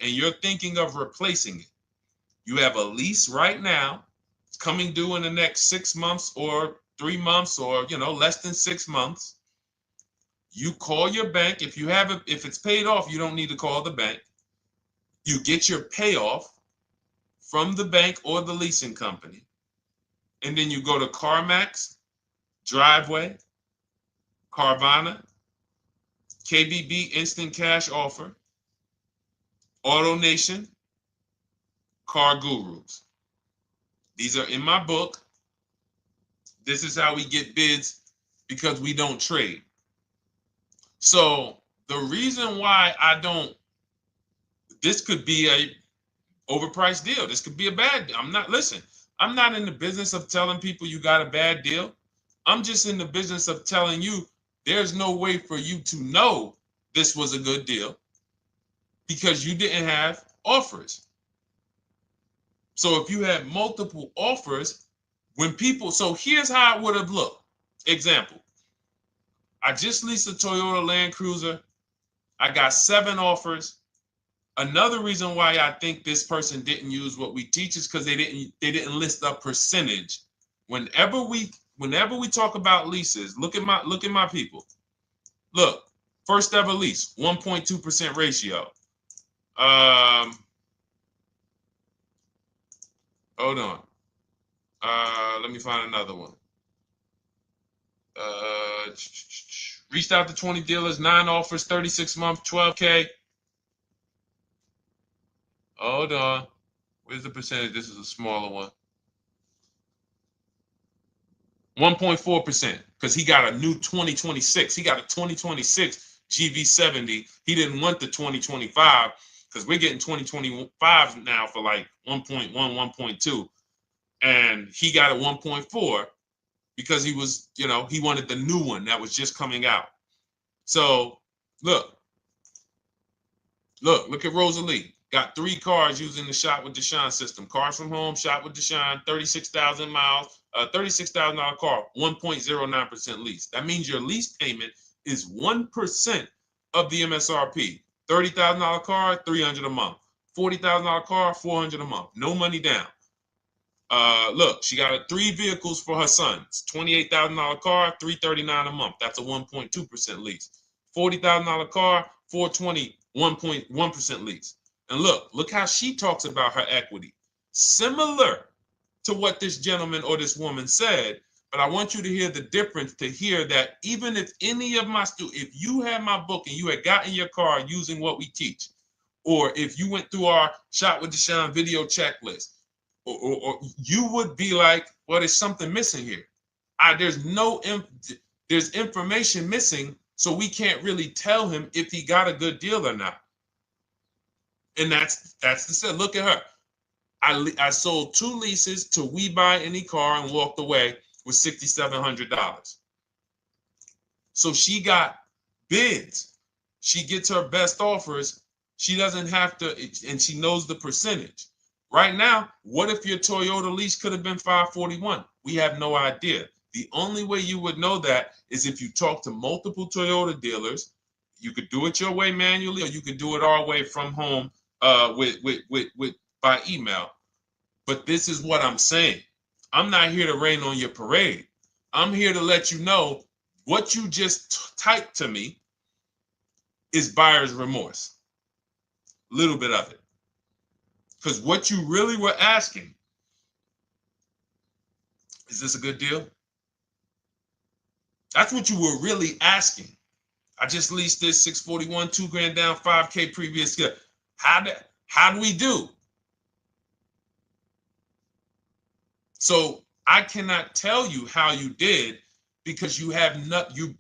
and you're thinking of replacing it, you have a lease right now. It's coming due in the next 6 months or 3 months or, less than 6 months. You call your bank. If it's paid off, you don't need to call the bank. You get your payoff from the bank or the leasing company. And then you go to CarMax, Driveway, Carvana, KBB Instant Cash Offer, AutoNation, Car Gurus. These are in my book. This is how we get bids because we don't trade. So the reason why this could be a overpriced deal. This could be a bad deal. I'm not in the business of telling people you got a bad deal. I'm just in the business of telling you there's no way for you to know this was a good deal because you didn't have offers. So if you had multiple offers, so here's how it would have looked. Example, I just leased a Toyota Land Cruiser. I got 7 offers. Another reason why I think this person didn't use what we teach is because they didn't list a percentage. Whenever we talk about leases, look at my people. Look, first ever lease, 1.2% ratio. Hold on. Let me find another one. Reached out to 20 dealers, 9 offers, 36 months, 12K. Hold on. Where's the percentage? This is a smaller one. 1.4%, because he got a new 2026. He got a 2026 GV70. He didn't want the 2025 because we're getting 2025 now for like 1.1, 1.2. And he got a 1.4 because he was, he wanted the new one that was just coming out. So look at Rosalie. Got 3 cars using the Shop with Deshone system. Cars from home, Shop with Deshone, 36,000 miles, $36,000 car, 1.09% lease. That means your lease payment is 1% of the MSRP. $30,000 car, $300 a month. $40,000 car, $400 a month. No money down. Look, she got 3 vehicles for her sons. $28,000 car, $339 a month. That's a 1.2% lease. $40,000 car, $420, 1.1% lease. And look how she talks about her equity. Similar to what this gentleman or this woman said, but I want you to hear the difference, to hear that even if any of my students, if you had my book and you had gotten your car using what we teach, or if you went through our Shop with Deshone video checklist, or you would be like, well, there's something missing here. There's information missing, so we can't really tell him if he got a good deal or not. And that's the set. Look at her. I sold 2 leases to We Buy Any Car and walked away with $6,700. So she got bids. She gets her best offers. She doesn't have to, and she knows the percentage. Right now, what if your Toyota lease could have been $541? We have no idea. The only way you would know that is if you talk to multiple Toyota dealers. You could do it your way manually, or you could do it our way from home by email. But this is what I'm saying. I'm not here to rain on your parade. I'm here to let you know what you just typed to me is buyer's remorse. A little bit of it. Because what you really were asking, is this a good deal? That's what you were really asking. I just leased this 641, 2 grand down, 5K previous year. How do we do? So I cannot tell you how you did because you have not you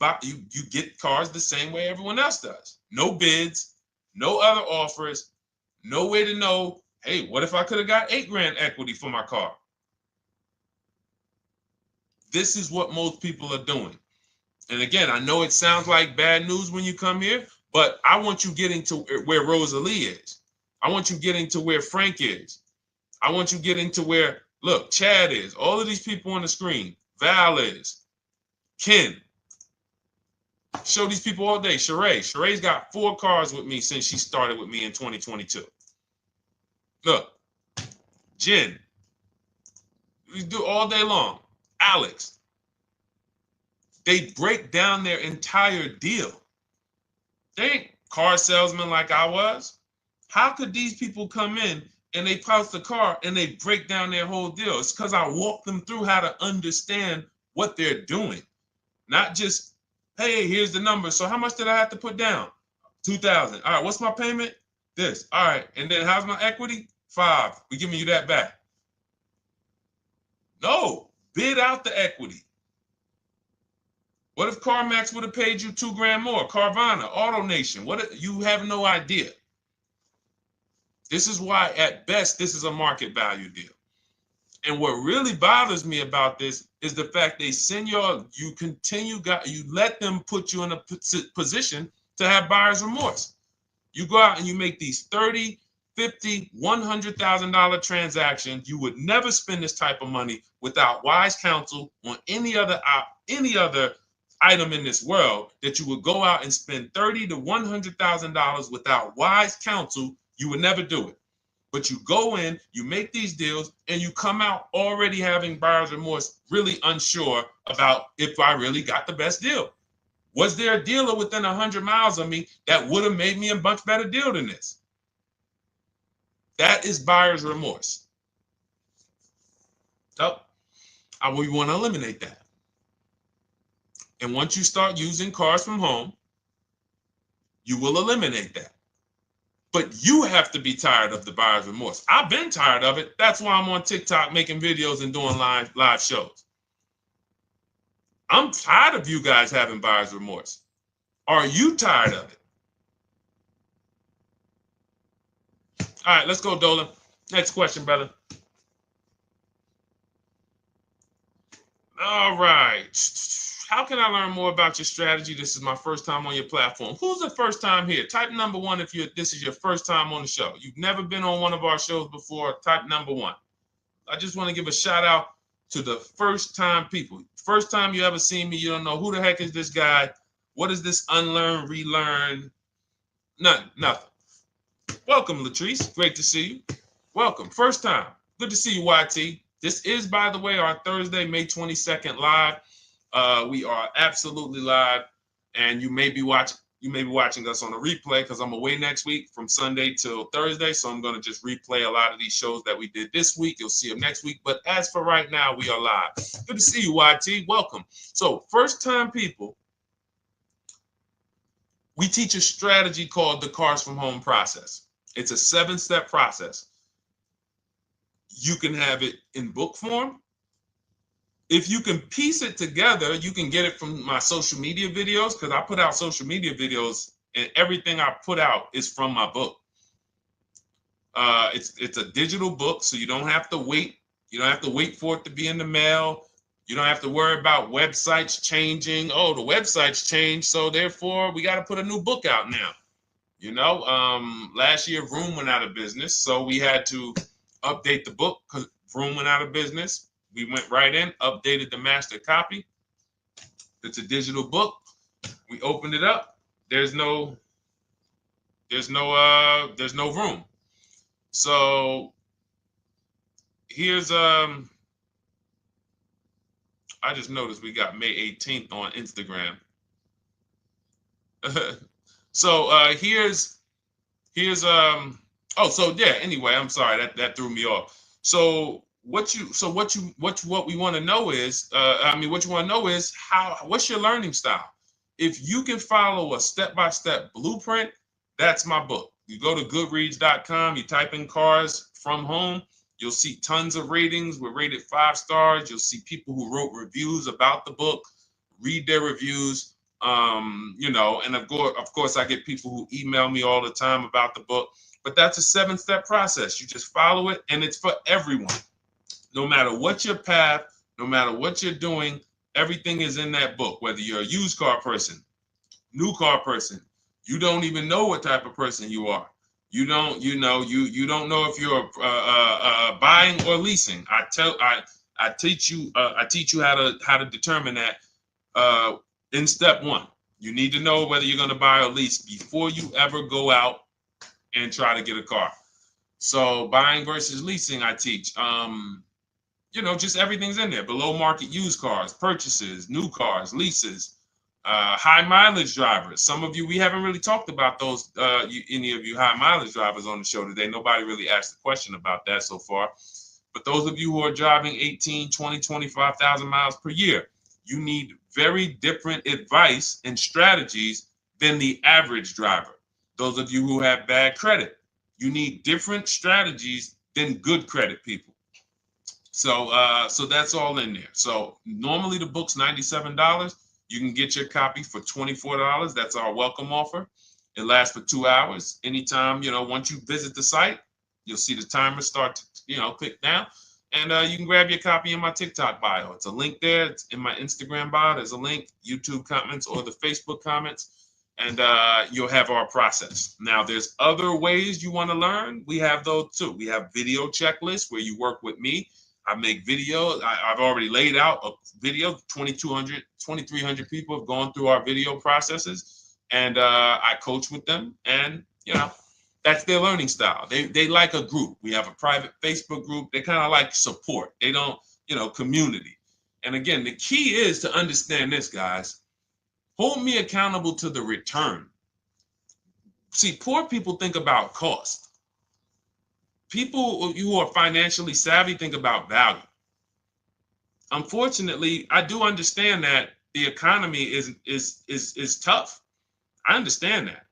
get cars the same way everyone else does. No bids, no other offers, no way to know, hey, what if I could have got 8 grand equity for my car? This is what most people are doing. And again, I know it sounds like bad news when you come here, but I want you getting to where Rosalie is. I want you getting to where Frank is. I want you getting to where, look, Chad is. All of these people on the screen. Val is. Ken. Show these people all day. Sheree. Sheree's got 4 cars with me since she started with me in 2022. Look. Jen. We do all day long. Alex. They break down their entire deal. They ain't car salesmen like I was. How could these people come in and they pounce the car and they break down their whole deal? It's because I walk them through how to understand what they're doing. Not just, hey, here's the number. So how much did I have to put down? 2,000. All right, what's my payment? This. All right, and then how's my equity? 5. We're giving you that back. No, bid out the equity. What if CarMax would have paid you 2 grand more? Carvana, AutoNation, you have no idea. This is why, at best, this is a market value deal. And what really bothers me about this is the fact they send you let them put you in a position to have buyer's remorse. You go out and you make these $30,000, $50,000, $100,000 transactions. You would never spend this type of money without wise counsel on any other item in this world. That you would go out and spend $30,000 to $100,000 without wise counsel. You would never do it. But you go in, you make these deals, and you come out already having buyer's remorse, really unsure about if I really got the best deal. Was there a dealer within 100 miles of me that would have made me a much better deal than this? That is buyer's remorse. So we want to eliminate that. And once you start using cars from home, you will eliminate that. But you have to be tired of the buyer's remorse. I've been tired of it. That's why I'm on TikTok making videos and doing live shows. I'm tired of you guys having buyer's remorse. Are you tired of it? All right, let's go, Dolan. Next question, brother. All right. How can I learn more about your strategy? This is my first time on your platform. Who's the first time here? Type number 1 if this is your first time on the show. You've never been on one of our shows before. Type number 1. I just want to give a shout out to the first time people. First time you ever seen me, you don't know who the heck is this guy. What is this unlearn, relearn? Nothing. Welcome, Latrice. Great to see you. Welcome. First time. Good to see you, YT. This is, by the way, our Thursday, May 22nd live. We are absolutely live, and you may be watching us on a replay because I'm away next week from Sunday till Thursday. So I'm going to just replay a lot of these shows that we did this week. You'll see them next week. But as for right now, we are live. Good to see you, YT. Welcome. So first time people, we teach a strategy called the Cars from Home process. It's a 7-step process. You can have it in book form. If you can piece it together, you can get it from my social media videos, because I put out social media videos and everything I put out is from my book. It's a digital book, so you don't have to wait. You don't have to wait for it to be in the mail. You don't have to worry about websites changing. Oh, the website's changed, so therefore we got to put a new book out now. You know, last year Vroom went out of business, so we had to update the book because Vroom went out of business. We went right in, updated the master copy. It's a digital book. We opened it up. There's no room. So here's I just noticed we got May 18th on Instagram. So here's anyway, I'm sorry that threw me off. So what we want to know is what's your learning style? If you can follow a step-by-step blueprint, that's my book. You go to goodreads.com, you type in cars from home, you'll see tons of ratings. We're rated 5 stars. You'll see people who wrote reviews about the book, read their reviews. And of course, I get people who email me all the time about the book. But that's a 7-step process. You just follow it, and it's for everyone. No matter what your path, no matter what you're doing, everything is in that book. Whether you're a used car person, new car person, you don't even know what type of person you are. You don't know if you're buying or leasing. I teach you how to determine that in step 1. You need to know whether you're going to buy or lease before you ever go out and try to get a car. So buying versus leasing, I teach. Just everything's in there. Below market used cars, purchases, new cars, leases, high mileage drivers. Some of you, we haven't really talked about those, any of you high mileage drivers on the show today. Nobody really asked a question about that so far. But those of you who are driving 18, 20, 25,000 miles per year, you need very different advice and strategies than the average driver. Those of you who have bad credit, you need different strategies than good credit people. So that's all in there. So normally the book's $97. You can get your copy for $24. That's our welcome offer. It lasts for 2 hours. Anytime, once you visit the site, you'll see the timer start to, click down. And you can grab your copy in my TikTok bio. It's a link there. It's in my Instagram bio. There's a link, YouTube comments or the Facebook comments. And you'll have our process. Now, there's other ways you want to learn. We have those too. We have video checklists where you work with me. I make videos. I've already laid out a video. 2,300 people have gone through our video processes, and I coach with them. And that's their learning style. They like a group. We have a private Facebook group. They kind of like support. They don't, community. And again, the key is to understand this, guys. Hold me accountable to the return. See, poor people think about cost. People who are financially savvy think about value. Unfortunately, I do understand that the economy is tough. I understand that.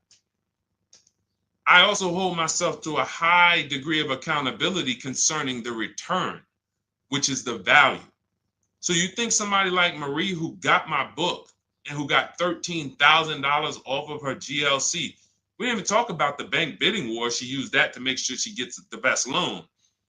I also hold myself to a high degree of accountability concerning the return, which is the value. So you think somebody like Marie, who got my book and who got $13,000 off of her GLC, we didn't even talk about the bank bidding war. She used that to make sure she gets the best loan.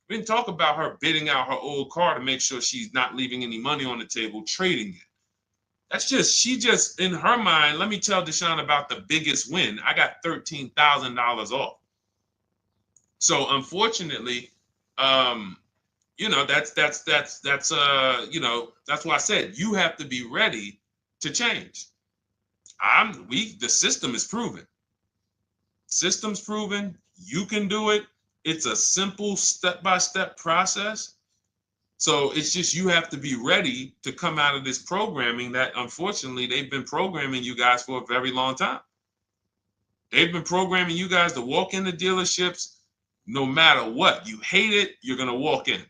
We didn't talk about her bidding out her old car to make sure she's not leaving any money on the table, trading it. She just, in her mind, let me tell Deshone about the biggest win. I got $13,000 off. So unfortunately, that's why I said you have to be ready to change. The system is proven. System's proven. You can do it. It's a simple step-by-step process. So it's just you have to be ready to come out of this programming that unfortunately they've been programming you guys for a very long time. They've been programming you guys to walk into dealerships no matter what. You hate it, you're going to walk in.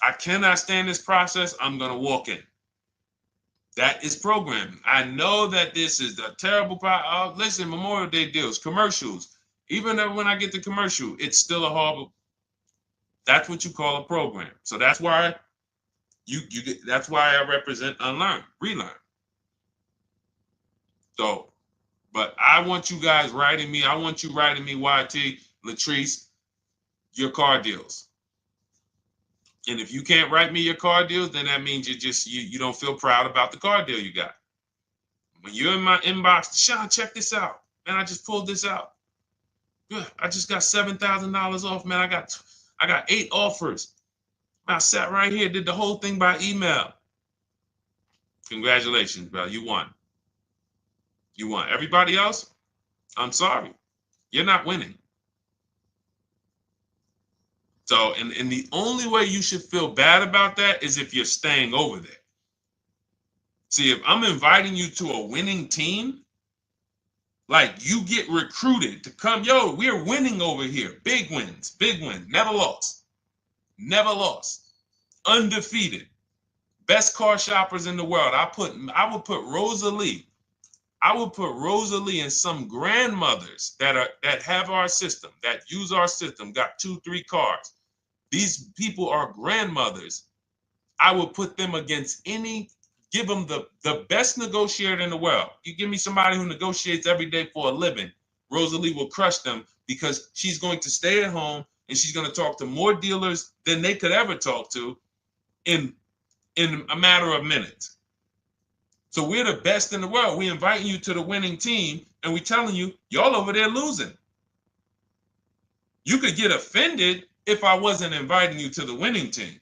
I cannot stand this process, I'm going to walk in. That is programming. I know that this is the terrible part. Listen, Memorial Day deals, commercials. Even when I get the commercial, it's still a horrible. That's what you call a program. So that's why that's why I represent unlearn, relearn. So, but I want you guys writing me. I want you writing me, YT, Latrice, your car deals. And if you can't write me your car deals, then that means you don't feel proud about the car deal you got. When you're in my inbox, Deshone, check this out. Man, I just pulled this out. Good. I just got $7,000 off, man. I got 8 offers. I sat right here, did the whole thing by email. Congratulations, bro. You won. You won. Everybody else, I'm sorry. You're not winning. So, and the only way you should feel bad about that is if you're staying over there. See, if I'm inviting you to a winning team, like you get recruited to come, yo, we're winning over here. Big wins, never lost. Never lost. Undefeated. Best car shoppers in the world. I would put Rosalie I would put Rosalie and some grandmothers that have our system, that use our system, got 2-3 cars. These people are grandmothers. I would put them against give them the best negotiator in the world. You give me somebody who negotiates every day for a living, Rosalie will crush them because she's going to stay at home and she's going to talk to more dealers than they could ever talk to in a matter of minutes. So we're the best in the world. We inviting you to the winning team and we telling you, y'all over there losing. You could get offended if I wasn't inviting you to the winning team.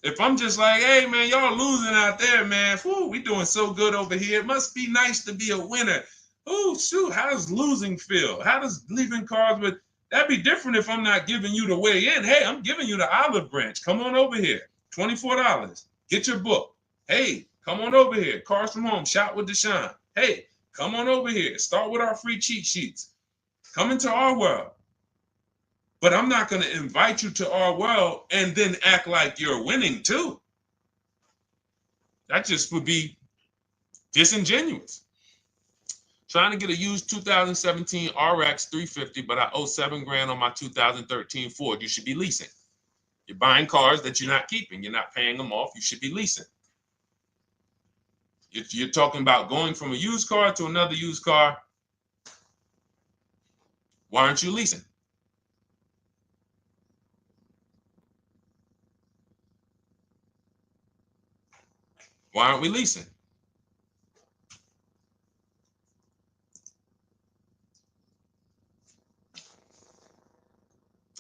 If I'm just like, hey, man, y'all losing out there, man. Whew, we doing so good over here. It must be nice to be a winner. Oh, shoot, how does losing feel? How does leaving cars with... That'd be different if I'm not giving you the way in. Hey, I'm giving you the olive branch. Come on over here. $24. Get your book. Hey, come on over here. Cars from Home. Shop with Deshone. Hey, come on over here. Start with our free cheat sheets. Come into our world. But I'm not going to invite you to our world and then act like you're winning too. That just would be disingenuous. Trying to get a used 2017 RX 350, but I owe $7,000 on my 2013 Ford. You should be leasing. You're buying cars that you're not keeping. You're not paying them off. You should be leasing. You're talking about going from a used car to another used car. Why aren't you leasing? Why aren't we leasing?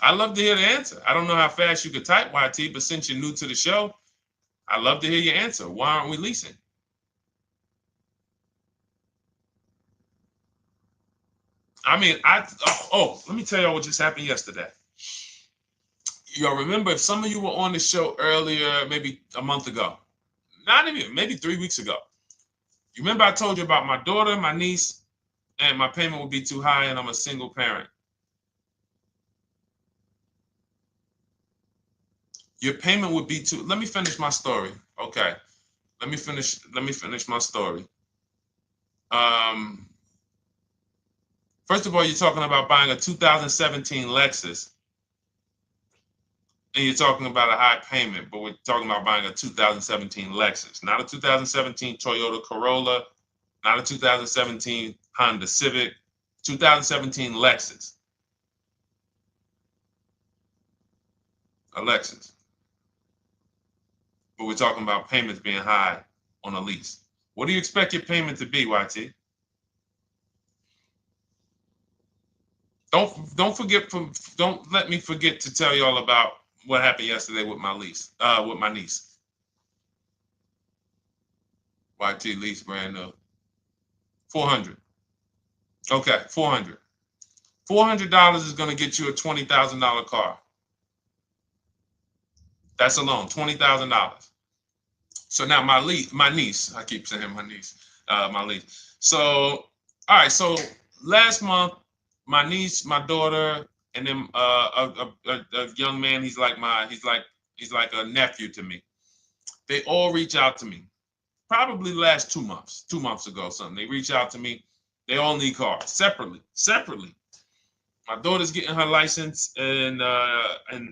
I'd love to hear the answer. I don't know how fast you could type, YT, but since you're new to the show, I'd love to hear your answer. Why aren't we leasing? I mean, let me tell y'all what just happened yesterday. Y'all remember, if some of you were on the show earlier, maybe a month ago, not even, maybe 3 weeks ago, you remember I told you about my daughter, my niece, and my payment would be too high and I'm a single parent. Your payment would be too... Let me finish my story. Okay. Let me finish my story. First of all, you're talking about buying a 2017 Lexus. And you're talking about a high payment, but we're talking about buying a 2017 Lexus, not a 2017 Toyota Corolla, not a 2017 Honda Civic, 2017 Lexus. A Lexus. But we're talking about payments being high on a lease. What do you expect your payment to be, YT? Don't let me forget to tell y'all about what happened yesterday with my niece. YT lease brand new. $400. Okay, $400. $400 is going to get you a $20,000 car. That's alone, $20,000. So now my niece, I keep saying my niece, my lease. So, all right, so last month, my niece, my daughter, and then a young man, he's like a nephew to me. They all reach out to me. Probably the last 2 months, 2 months ago, something. They reach out to me. They all need cars separately. My daughter's getting her license in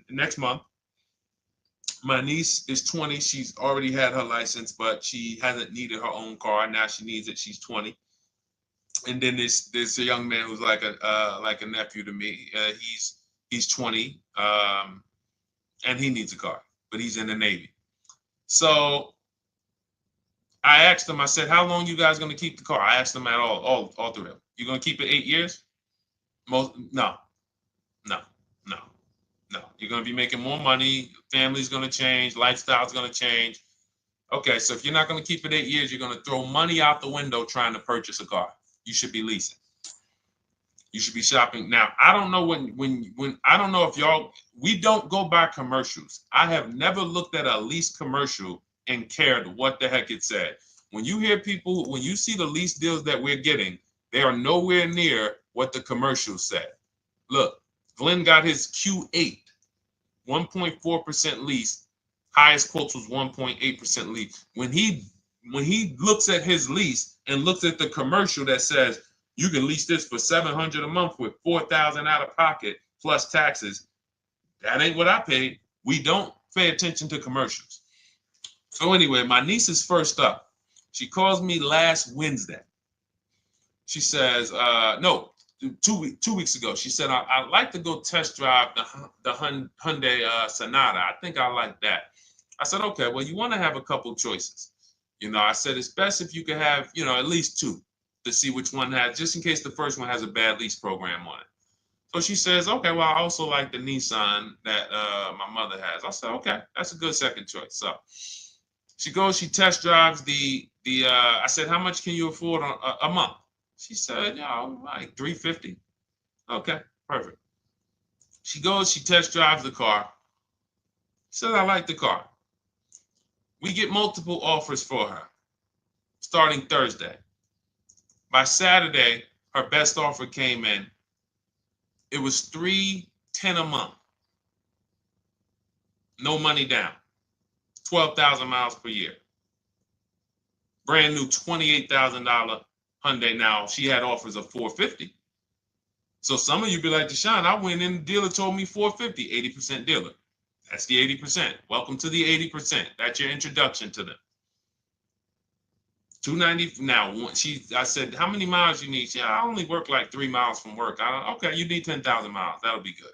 next month. My niece is 20. She's already had her license, but she hasn't needed her own car. Now she needs it. She's 20. And then there's a young man who's like a nephew to me. He's 20, and he needs a car, but he's in the Navy. So I asked him. I said, "How long you guys gonna keep the car?" I asked them at all three of them. You gonna keep it 8 years? No. You're gonna be making more money. Family's gonna change. Lifestyle's gonna change. Okay, so if you're not gonna keep it 8 years, you're gonna throw money out the window trying to purchase a car. You should be leasing. You should be shopping. Now, I don't know when I don't know if we don't go by commercials. I have never looked at a lease commercial and cared what the heck it said. When you see the lease deals that we're getting, they are nowhere near what the commercial said. Look, Glenn got his Q8, 1.4% lease. Highest quotes was 1.8% lease. When he when he looks at his lease and looks at the commercial that says you can lease this for $700 a month with $4,000 out of pocket plus taxes, that ain't what I paid. We don't pay attention to commercials. So anyway, my niece is first up. She calls me last Wednesday. She says, no, 2 weeks ago. She said, I'd like to go test drive the Hyundai Sonata. I think I like that. I said, okay, well, you want to have a couple choices. I said, it's best if you could have, at least two to see which one has, just in case the first one has a bad lease program on it. So she says, okay, well, I also like the Nissan that my mother has. I said, okay, that's a good second choice. So she goes, she test drives I said, how much can you afford a month? She said, like $350. Okay, perfect. She goes, she test drives the car. She said, I like the car. We get multiple offers for her starting Thursday. By Saturday, her best offer came in. It was $310 a month. No money down. 12,000 miles per year. Brand new $28,000 Hyundai. Now, she had offers of $450. So some of you be like, Deshone, I went in, the dealer told me $450, 80% dealer. That's the 80%. Welcome to the 80%. That's your introduction to them. $290. Now, I said, how many miles you need? I only work like 3 miles from work. Okay, you need 10,000 miles. That'll be good.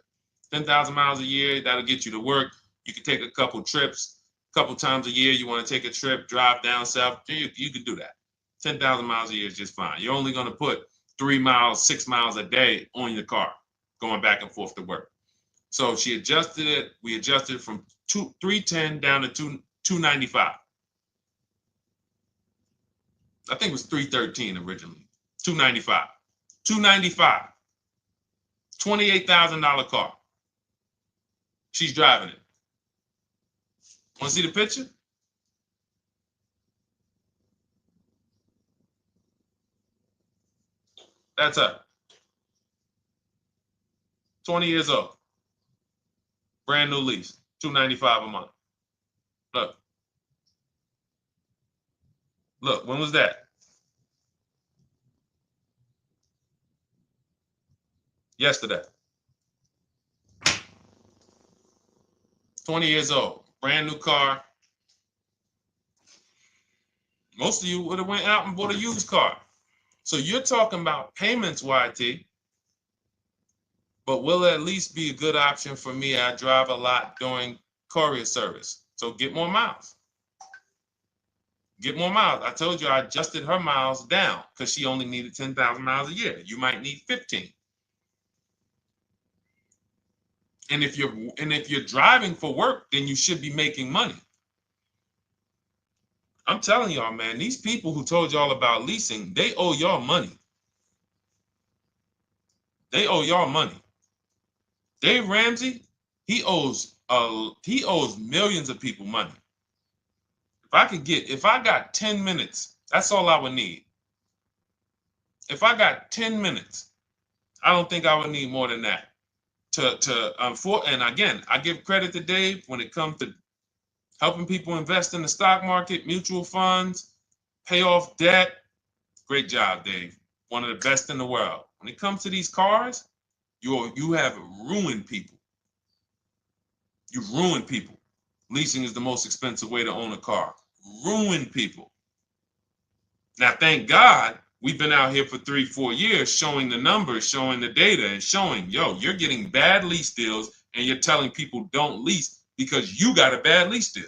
10,000 miles a year, that'll get you to work. You can take a couple trips, a couple times a year. You want to take a trip, drive down south. You can do that. 10,000 miles a year is just fine. You're only going to put 3 miles, 6 miles a day on your car, going back and forth to work. So she adjusted it. We adjusted it from $310 down to $295. I think it was $313 originally. $295. $295. $28,000 car. She's driving it. Want to see the picture? That's her. 20 years old. Brand new lease. $295 a month. Look. Look, when was that? Yesterday. 20 years old. Brand new car. Most of you would have went out and bought a used car. So you're talking about payments, YT. But will it at least be a good option for me? I drive a lot during courier service. So get more miles. Get more miles. I told you I adjusted her miles down because she only needed 10,000 miles a year. You might need 15. And if you're driving for work, then you should be making money. I'm telling y'all, man, these people who told y'all about leasing, they owe y'all money. They owe y'all money. Dave Ramsey, he owes millions of people money. If I got 10 minutes, that's all I would need. If I got 10 minutes, I don't think I would need more than that. And again, I give credit to Dave when it comes to helping people invest in the stock market, mutual funds, pay off debt. Great job, Dave. One of the best in the world. When it comes to these cars, you have ruined people. You've ruined people. Leasing is the most expensive way to own a car. Ruined people. Now, thank God, we've been out here for 3-4 years showing the numbers, showing the data, and showing, you're getting bad lease deals, and you're telling people don't lease because you got a bad lease deal.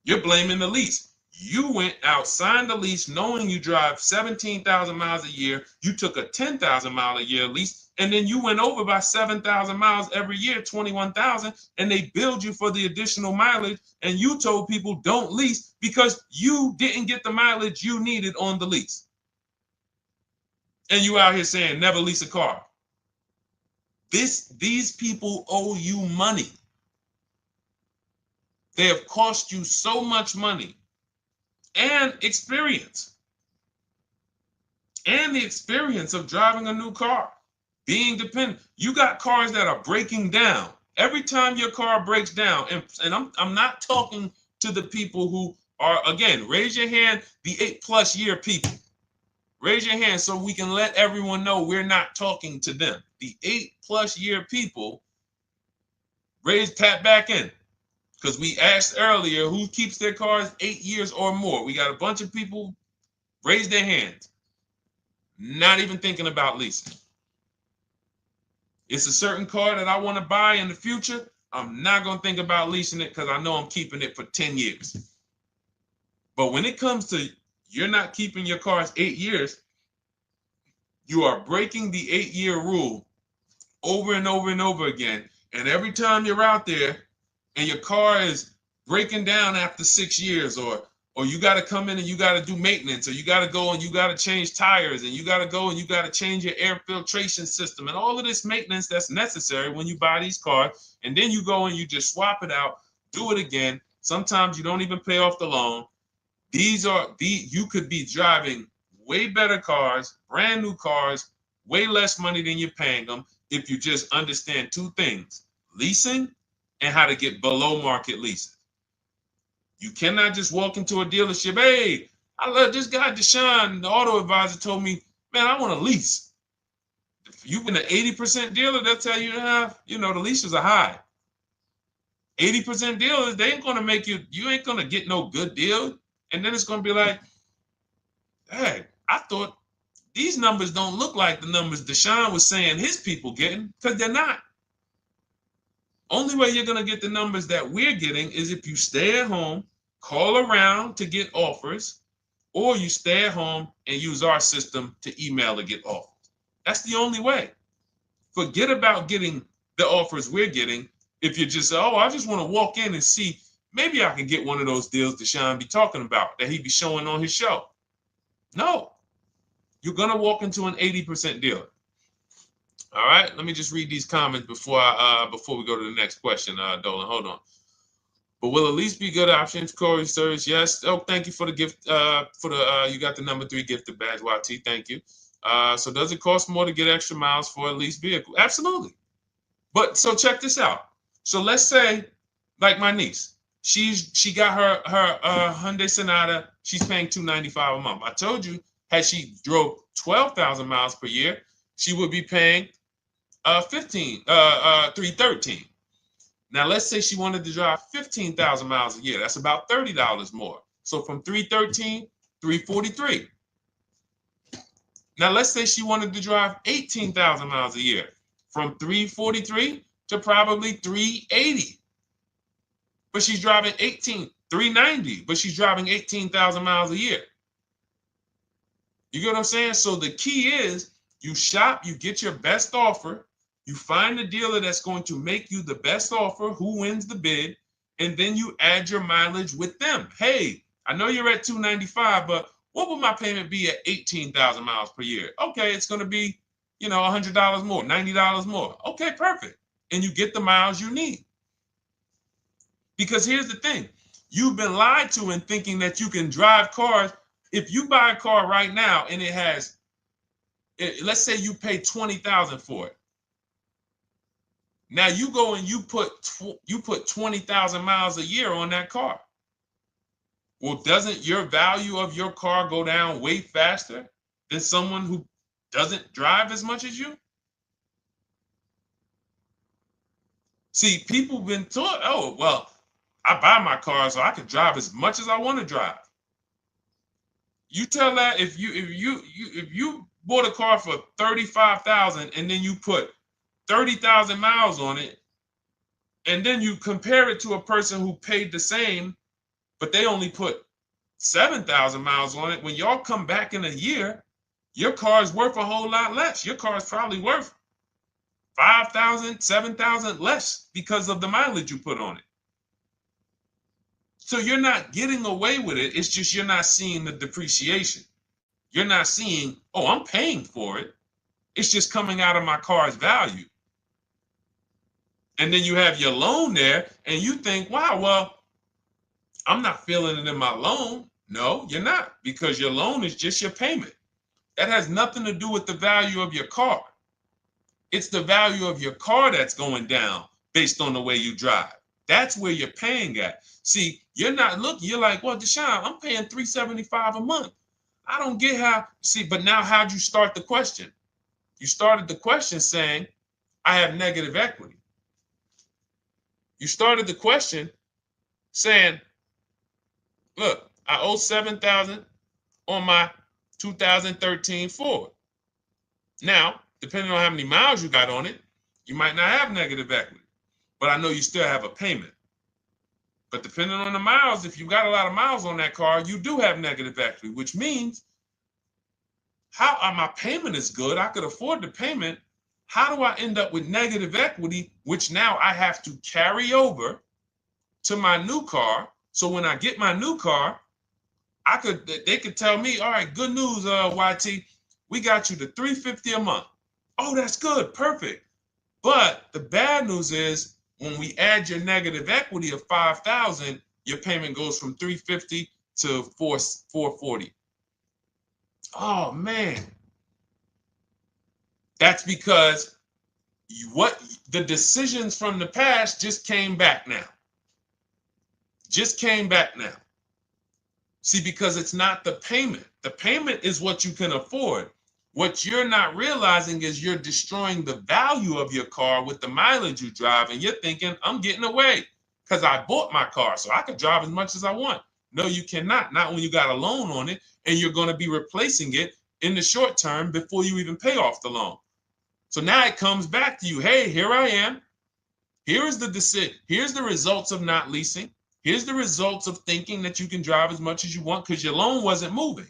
You're blaming the lease. You went out, signed the lease, knowing you drive 17,000 miles a year. You took a 10,000 mile a year lease, and then you went over by 7,000 miles every year, 21,000, and they billed you for the additional mileage, and you told people don't lease because you didn't get the mileage you needed on the lease. And you out here saying never lease a car. These people owe you money. They have cost you so much money and experience. And the experience of driving a new car, being dependent. You got cars that are breaking down. Every time your car breaks down, and I'm not talking to the people who Or again, raise your hand, the 8+ year people. Raise your hand so we can let everyone know we're not talking to them. The 8+ year people, tap back in. Because we asked earlier who keeps their cars 8 years or more. We got a bunch of people raise their hands. Not even thinking about leasing. It's a certain car that I want to buy in the future. I'm not going to think about leasing it because I know I'm keeping it for 10 years. But when it comes to you're not keeping your cars 8 years, you are breaking the 8-year rule over and over and over again. And every time you're out there and your car is breaking down after 6 years, or you got to come in and you got to do maintenance, or you got to go and you got to change tires, and you got to go and you got to change your air filtration system, and all of this maintenance that's necessary when you buy these cars, and then you go and you just swap it out, do it again. Sometimes you don't even pay off the loan. You could be driving way better cars, brand new cars, way less money than you're paying them if you just understand 2 things: leasing and how to get below market leases. You cannot just walk into a dealership. Hey, I love this guy, Deshone, the auto advisor, told me, man, I want a lease. If you've been an 80% dealer, they'll tell you, the leases are high. 80% dealers, they ain't going to make you ain't going to get no good deal. And then it's going to be like, hey, I thought these numbers don't look like the numbers Deshone was saying his people getting, because they're not. Only way you're going to get the numbers that we're getting is if you stay at home, call around to get offers, or you stay at home and use our system to email to get offers. That's the only way. Forget about getting the offers we're getting. If you just say, oh, I just want to walk in and see, maybe I can get one of those deals Deshone be talking about that he be showing on his show. No, you're going to walk into an 80% dealer. All right, let me just read these comments before we go to the next question, Dolan. Hold on. But will at least be good options, Corey Sturge? Yes. Oh, thank you for the gift. You got the number 3 gifted badge, YT. Thank you. So does it cost more to get extra miles for a leased vehicle? Absolutely. But so check this out. So let's say, like my niece, she got her Hyundai Sonata. She's paying $295 a month. I told you, had she drove 12,000 miles per year, she would be paying $313. Now let's say she wanted to drive 15,000 miles a year. That's about $30 more. So from $313, $343. Now let's say she wanted to drive 18,000 miles a year, from $343 to probably $380. But she's driving $390, but she's driving 18,000 miles a year. You get what I'm saying? So the key is you shop, you get your best offer, you find the dealer that's going to make you the best offer, who wins the bid, and then you add your mileage with them. Hey, I know you're at $295, but what would my payment be at 18,000 miles per year? Okay, it's going to be, $100 more, $90 more. Okay, perfect. And you get the miles you need. Because here's the thing. You've been lied to in thinking that you can drive cars. If you buy a car right now and it has, let's say you pay $20,000 for it. Now you go and you put 20,000 miles a year on that car. Well, doesn't your value of your car go down way faster than someone who doesn't drive as much as you? See, people have been taught, oh, well, I buy my car so I can drive as much as I want to drive. You tell that if you bought a car for $35,000 and then you put 30,000 miles on it, and then you compare it to a person who paid the same, but they only put 7,000 miles on it. When y'all come back in a year, your car is worth a whole lot less. Your car is probably worth 5,000, 7,000 less because of the mileage you put on it. So you're not getting away with it. It's just you're not seeing the depreciation. You're not seeing, oh, I'm paying for it. It's just coming out of my car's value. And then you have your loan there and you think, wow, well, I'm not feeling it in my loan. No, you're not, because your loan is just your payment. That has nothing to do with the value of your car. It's the value of your car that's going down based on the way you drive. That's where you're paying at. See, you're not looking, you're like, well, Deshone, I'm paying $375 a month. I don't get how, see, but now how'd you start the question? You started the question saying, I have negative equity. You started the question saying, look, I owe $7,000 on my 2013 Ford. Now, depending on how many miles you got on it, you might not have negative equity, but I know you still have a payment. But depending on the miles, if you got a lot of miles on that car, you do have negative equity, which means my payment is good. I could afford the payment. How do I end up with negative equity, which now I have to carry over to my new car? So when I get my new car, they could tell me, all right, good news, YT, we got you to $350 a month. Oh, that's good, perfect. But the bad news is when we add your negative equity of $5,000, your payment goes from $350 to $440. Oh man, that's because the decisions from the past just came back now. Just came back now. See, because it's not the payment. The payment is what you can afford. What you're not realizing is you're destroying the value of your car with the mileage you drive, and you're thinking, I'm getting away because I bought my car so I could drive as much as I want. No, you cannot. Not when you got a loan on it, and you're going to be replacing it in the short term before you even pay off the loan. So now it comes back to you. Hey, here I am. Here is the decision. Here's the results of not leasing. Here's the results of thinking that you can drive as much as you want because your loan wasn't moving.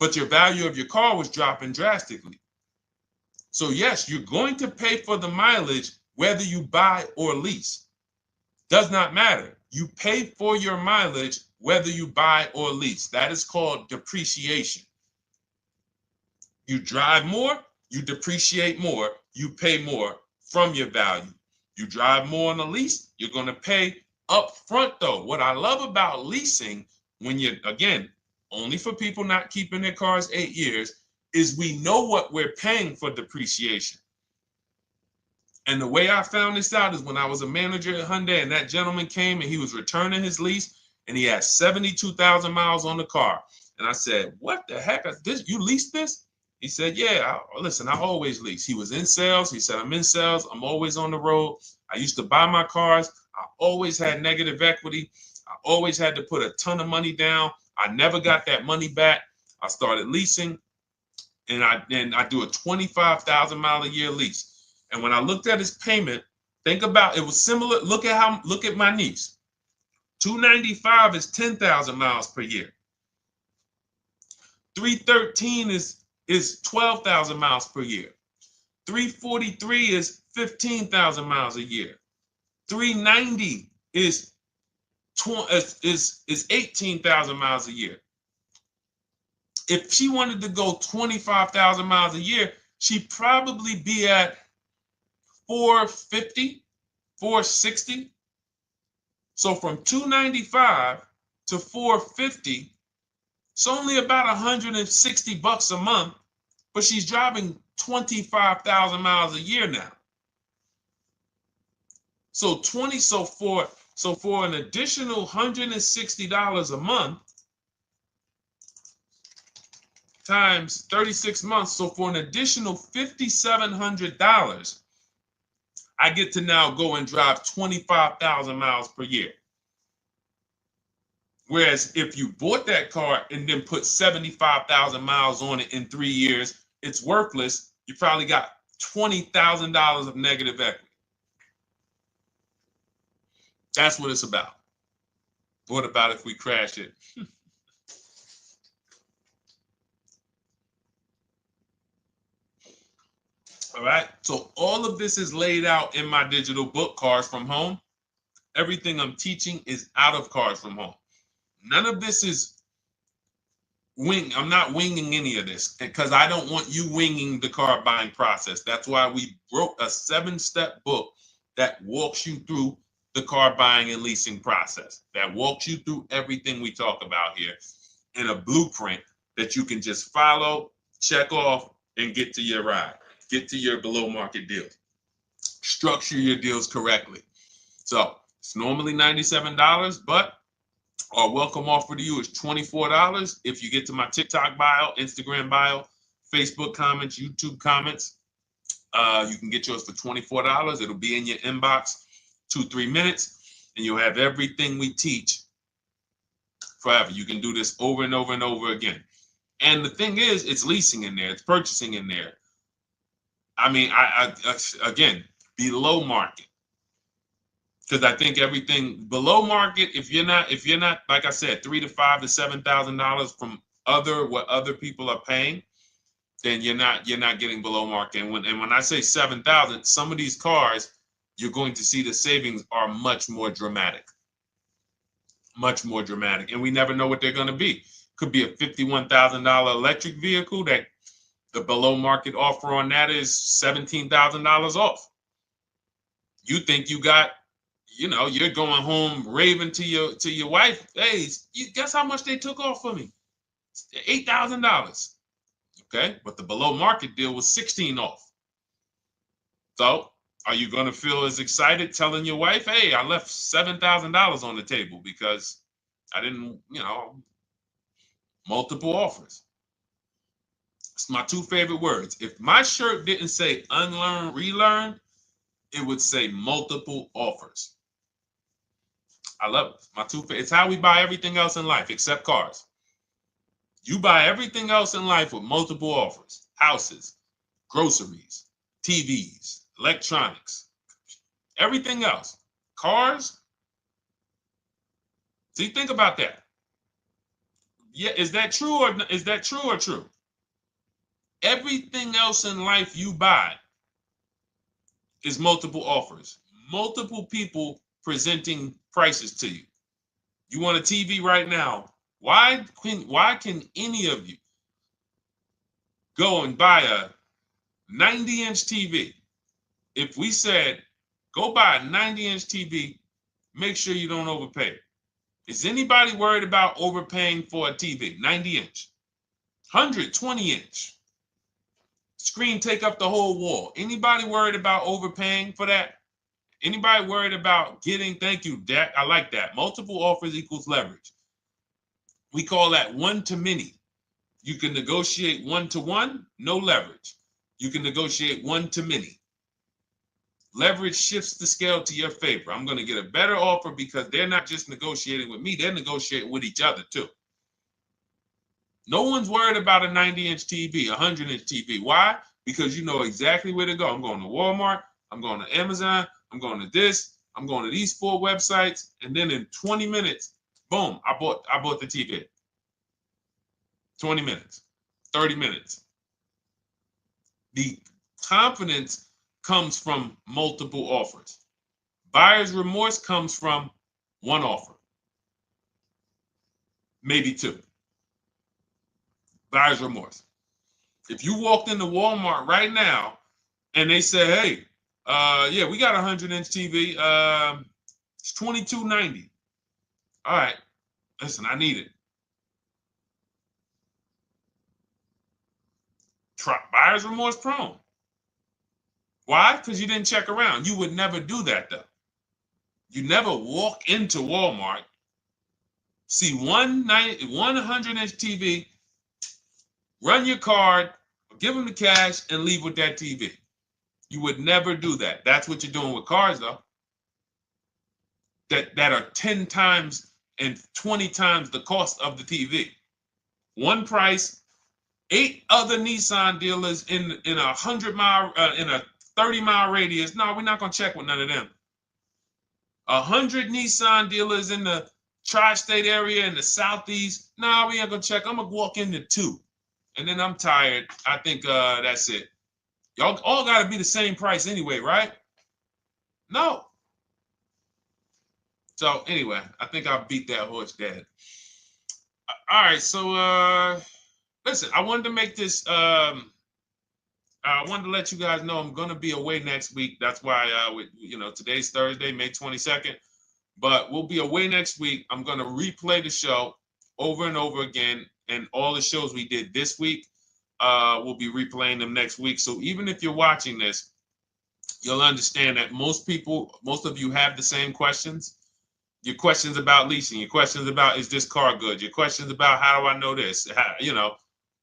But your value of your car was dropping drastically. So yes, you're going to pay for the mileage whether you buy or lease. Does not matter. You pay for your mileage whether you buy or lease. That is called depreciation. You drive more, you depreciate more, you pay more from your value. You drive more on a lease, you're going to pay up front though. What I love about leasing, when you're, again, only for people not keeping their cars 8 years, is we know what we're paying for depreciation. And the way I found this out is when I was a manager at Hyundai and that gentleman came and he was returning his lease and he had 72,000 miles on the car. And I said, what the heck is this? You leased this? He said, yeah, listen, I always lease. He was in sales. He said, I'm in sales. I'm always on the road. I used to buy my cars. I always had negative equity. I always had to put a ton of money down. I never got that money back. I started leasing, and I do a 25,000 mile a year lease. And when I looked at his payment, think about it was similar. Look at my niece. 295 is 10,000 miles per year. 313 is 12,000 miles per year. 343 is 15,000 miles a year. 390 is 18,000 miles a year. If she wanted to go 25,000 miles a year, she'd probably be at 450, 460. So from 295 to 450, it's only about 160 bucks a month, but she's driving 25,000 miles a year now. So for an additional $160 a month times 36 months, so for an additional $5,700, I get to now go and drive 25,000 miles per year. Whereas if you bought that car and then put 75,000 miles on it in 3 years, it's worthless. You probably got $20,000 of negative equity. That's what it's about. What about if we crash it? All right. So all of this is laid out in my digital book, Cars from Home. Everything I'm teaching is out of Cars from Home. None of this is I'm not winging any of this because I don't want you winging the car buying process. That's why we wrote a 7-step book that walks you through the car buying and leasing process, that walks you through everything we talk about here in a blueprint that you can just follow, check off, and get to your ride, get to your below market deal. Structure your deals correctly. So it's normally $97, but our welcome offer to you is $24 if you get to my TikTok bio, Instagram bio, Facebook comments, YouTube comments. You can get yours for $24. It'll be in your inbox 2-3 minutes, and you'll have everything we teach forever. You can do this over and over and over again. And the thing is, it's leasing in there, it's purchasing in there. I mean, I again, below market. Because I think everything below market, if you're not, like I said, $3,000 to $5,000 to $7,000 from what other people are paying, then you're not getting below market. And when I say 7,000, some of these cars, you're going to see the savings are much more dramatic. Much more dramatic. And we never know what they're going to be. Could be a $51,000 electric vehicle that the below market offer on that is $17,000 off. You think you got, you're going home raving to your wife. Hey, you guess how much they took off for me? $8,000. Okay, but the below market deal was 16 off. So are you going to feel as excited telling your wife, hey, I left $7,000 on the table because I didn't, multiple offers. It's my two favorite words. If my shirt didn't say unlearn, relearn, it would say multiple offers. I love it. My two favorite. It's how we buy everything else in life except cars. You buy everything else in life with multiple offers. Houses, groceries, TVs, electronics, everything else. Cars. See, think about that. Yeah, is that true or true? Everything else in life you buy is multiple offers. Multiple people presenting prices to you. You want a TV right now. Why can any of you go and buy a 90-inch TV? If we said, go buy a 90-inch TV, make sure you don't overpay. Is anybody worried about overpaying for a TV? 90-inch, 120-inch. Screen take up the whole wall. Anybody worried about overpaying for that? Anybody worried about getting, thank you, Dak, I like that. Multiple offers equals leverage. We call that one to many. You can negotiate 1-to-1, no leverage. You can negotiate 1 to many. Leverage shifts the scale to your favor. I'm going to get a better offer because they're not just negotiating with me, they're negotiating with each other too. No one's worried about a 90-inch TV, a 100-inch TV. Why? Because you know exactly where to go. I'm going to Walmart, I'm going to Amazon, I'm going to this, I'm going to these 4 websites, and then in 20 minutes, boom, I bought the TV. 20 minutes, 30 minutes. The confidence comes from multiple offers. Buyer's remorse comes from one offer, maybe 2. Buyer's remorse. If you walked into Walmart right now and they say, hey, yeah, we got a 100-inch TV. It's $22.90. All right, listen, I need it. Buyer's remorse prone. Why? Because you didn't check around. You would never do that, though. You never walk into Walmart, see one 100-inch TV, run your card, give them the cash, and leave with that TV. You would never do that. That's what you're doing with cars, though. That are 10 times and 20 times the cost of the TV. One price, 8 other Nissan dealers in a 100-mile, in a 30-mile radius. No, we're not gonna check with none of them. 100 Nissan dealers in the tri-state area in the southeast. No, we ain't gonna check. I'm gonna walk into 2, and then I'm tired. I think that's it. Y'all all gotta be the same price anyway, right? No. So anyway, I think I beat that horse dead. All right, so listen, I wanted to make this. I wanted to let you guys know I'm gonna be away next week. That's why, today's Thursday, May 22nd, but we'll be away next week. I'm gonna replay the show over and over again, and all the shows we did this week, we'll be replaying them next week. So even if you're watching this, you'll understand that most of you have the same questions. Your questions about leasing, your questions about, is this car good? Your questions about, how do I know this?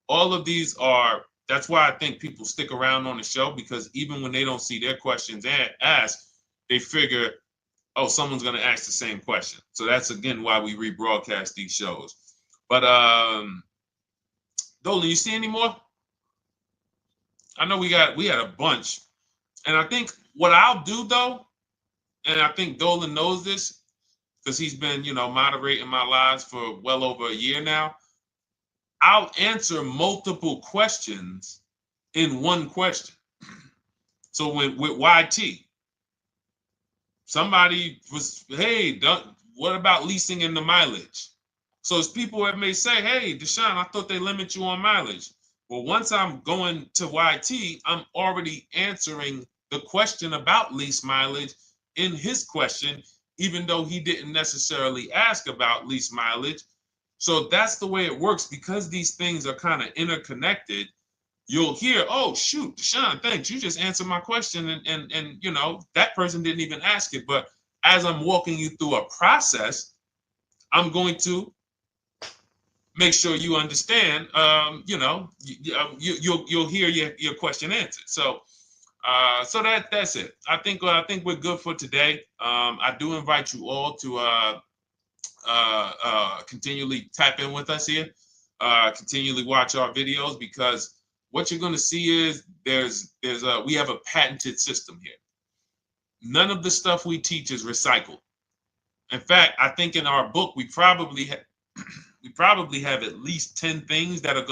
All of these are, that's why I think people stick around on the show, because even when they don't see their questions asked, they figure, oh, someone's going to ask the same question. So that's, again, why we rebroadcast these shows. But Dolan, you see any more? I know we had a bunch. And I think what I'll do, though, and I think Dolan knows this because he's been, moderating my lives for well over a year now, I'll answer multiple questions in one question. So with YT, somebody was, hey, what about leasing in the mileage? So as people that may say, hey, Deshone, I thought they limit you on mileage. Well, once I'm going to YT, I'm already answering the question about lease mileage in his question, even though he didn't necessarily ask about lease mileage. So that's the way it works. Because these things are kind of interconnected, you'll hear, oh, shoot, Deshone, thanks. You just answered my question. And that person didn't even ask it. But as I'm walking you through a process, I'm going to make sure you understand, you'll hear your question answered. So that's it. I think we're good for today. I do invite you all to continually tap in with us here, continually watch our videos, because what you're going to see is we have a patented system here. None of the stuff we teach is recycled. In fact, I think in our book we probably have at least 10 things that are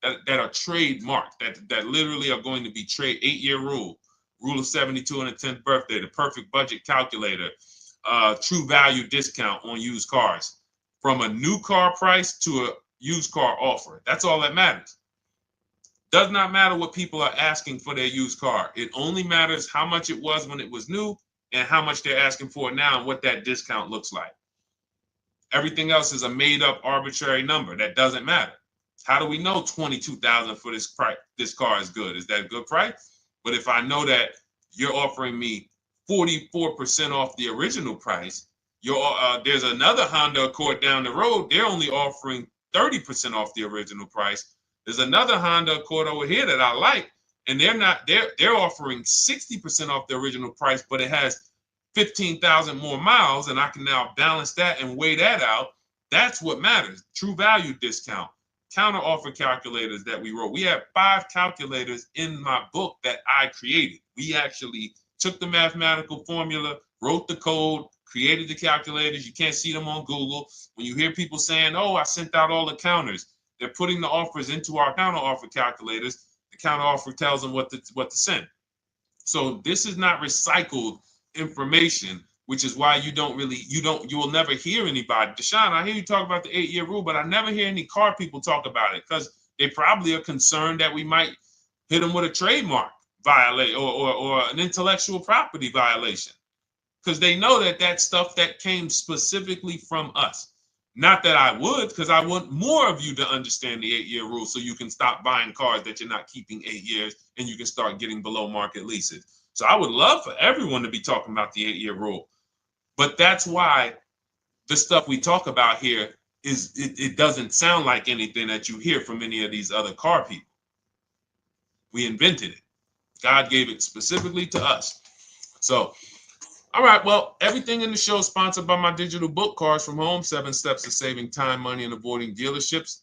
that are trademarked, that literally are going to be 8-year rule of 72 and a 10th birthday, the perfect budget calculator, true value discount on used cars, from a new car price to a used car offer. That's all that matters. Does not matter what people are asking for their used car. It only matters how much it was when it was new and how much they're asking for it now and what that discount looks like. Everything else is a made-up arbitrary number that doesn't matter. How do we know $22,000 for this price? This car is good. Is that a good price? But if I know that you're offering me 44% off the original price, there's another Honda Accord down the road. They're only offering 30% off the original price. There's another Honda Accord over here that I like, and they're offering 60% off the original price, but it has 15,000 more miles, and I can now balance that and weigh that out. That's what matters. True value discount, counter offer calculators that we wrote. We have 5 calculators in my book that I created. We actually took the mathematical formula, wrote the code, created the calculators. You can't see them on Google. When you hear people saying, oh, I sent out all the counters, they're putting the offers into our counter offer calculators. The counter offer tells them what to send. So this is not recycled information, which is why you will never hear anybody. Deshone, I hear you talk about the 8-year rule, but I never hear any car people talk about it, because they probably are concerned that we might hit them with a trademark violation or an intellectual property violation, because they know that that's stuff that came specifically from us. Not that I would, because I want more of you to understand the 8-year rule, so you can stop buying cars that you're not keeping 8 years and you can start getting below market leases. So I would love for everyone to be talking about the 8-year rule. But that's why the stuff we talk about here it doesn't sound like anything that you hear from any of these other car people. We invented it. God gave it specifically to us. So, all right, well, everything in the show is sponsored by my digital book, Cars from Home, 7 Steps to Saving Time, Money, and Avoiding Dealerships.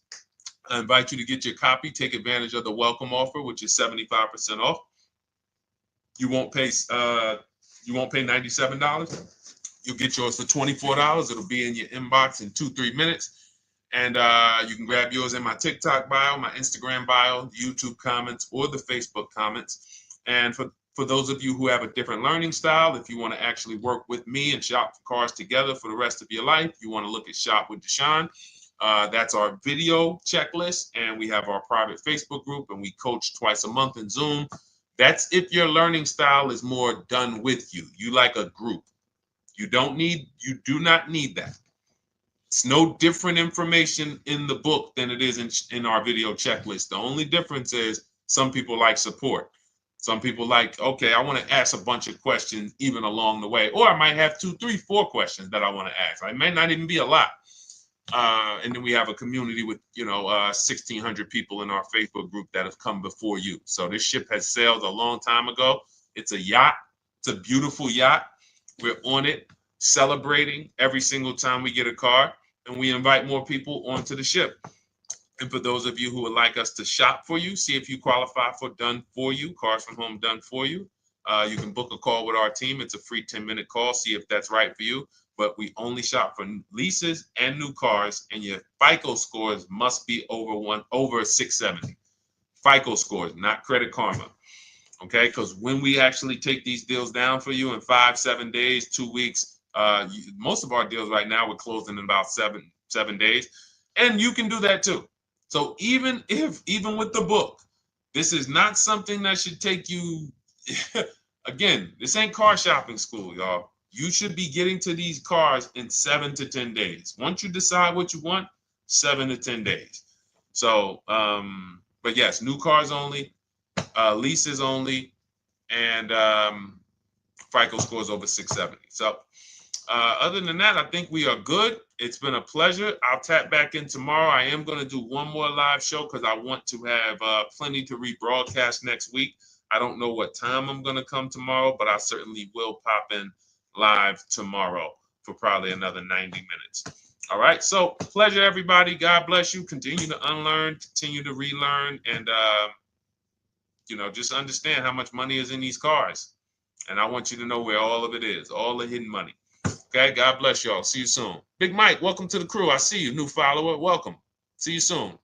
I invite you to get your copy. Take advantage of the welcome offer, which is 75% off. You won't pay $97. You'll get yours for $24. It'll be in your inbox in 2-3 minutes. And you can grab yours in my TikTok bio, my Instagram bio, the YouTube comments, or the Facebook comments. And for those of you who have a different learning style, if you want to actually work with me and shop for cars together for the rest of your life, you want to look at Shop with Deshone. That's our video checklist. And we have our private Facebook group, and we coach twice a month in Zoom. That's if your learning style is more done with you. You like a group. You do not need that. It's no different information in the book than it is in our video checklist. The only difference is some people like support. Some people like, okay, I want to ask a bunch of questions even along the way, or I might have 2, 3, 4 questions that I want to ask. It may not even be a lot. And then we have a community with 1,600 people in our Facebook group that have come before you. So this ship has sailed a long time ago. It's a yacht. It's a beautiful yacht. We're on it, celebrating every single time we get a car, and we invite more people onto the ship. And for those of you who would like us to shop for you, see if you qualify for done for you, cars from home done for you. You can book a call with our team. It's a free 10-minute call. See if that's right for you. But we only shop for leases and new cars, and your FICO scores must be over 670. FICO scores, not Credit Karma. Okay, because when we actually take these deals down for you in 5, 7 days, 2 weeks, most of our deals right now we're closing in about seven days, and you can do that too. So even with the book, this is not something that should take you. Again, this ain't car shopping school, y'all. You should be getting to these cars in 7 to 10 days. Once you decide what you want, 7 to 10 days. So, but yes, new cars only, leases only, and FICO scores over 670. So other than that, I think we are good. It's been a pleasure. I'll tap back in tomorrow. I am going to do one more live show because I want to have plenty to rebroadcast next week. I don't know what time I'm going to come tomorrow, but I certainly will pop in live tomorrow for probably another 90 minutes. All right. So pleasure, everybody. God bless you. Continue to unlearn, continue to relearn, and just understand how much money is in these cars. And I want you to know where all of it is, all the hidden money. Okay, God bless y'all. See you soon. Big Mike, welcome to the crew. I see you, new follower. Welcome. See you soon.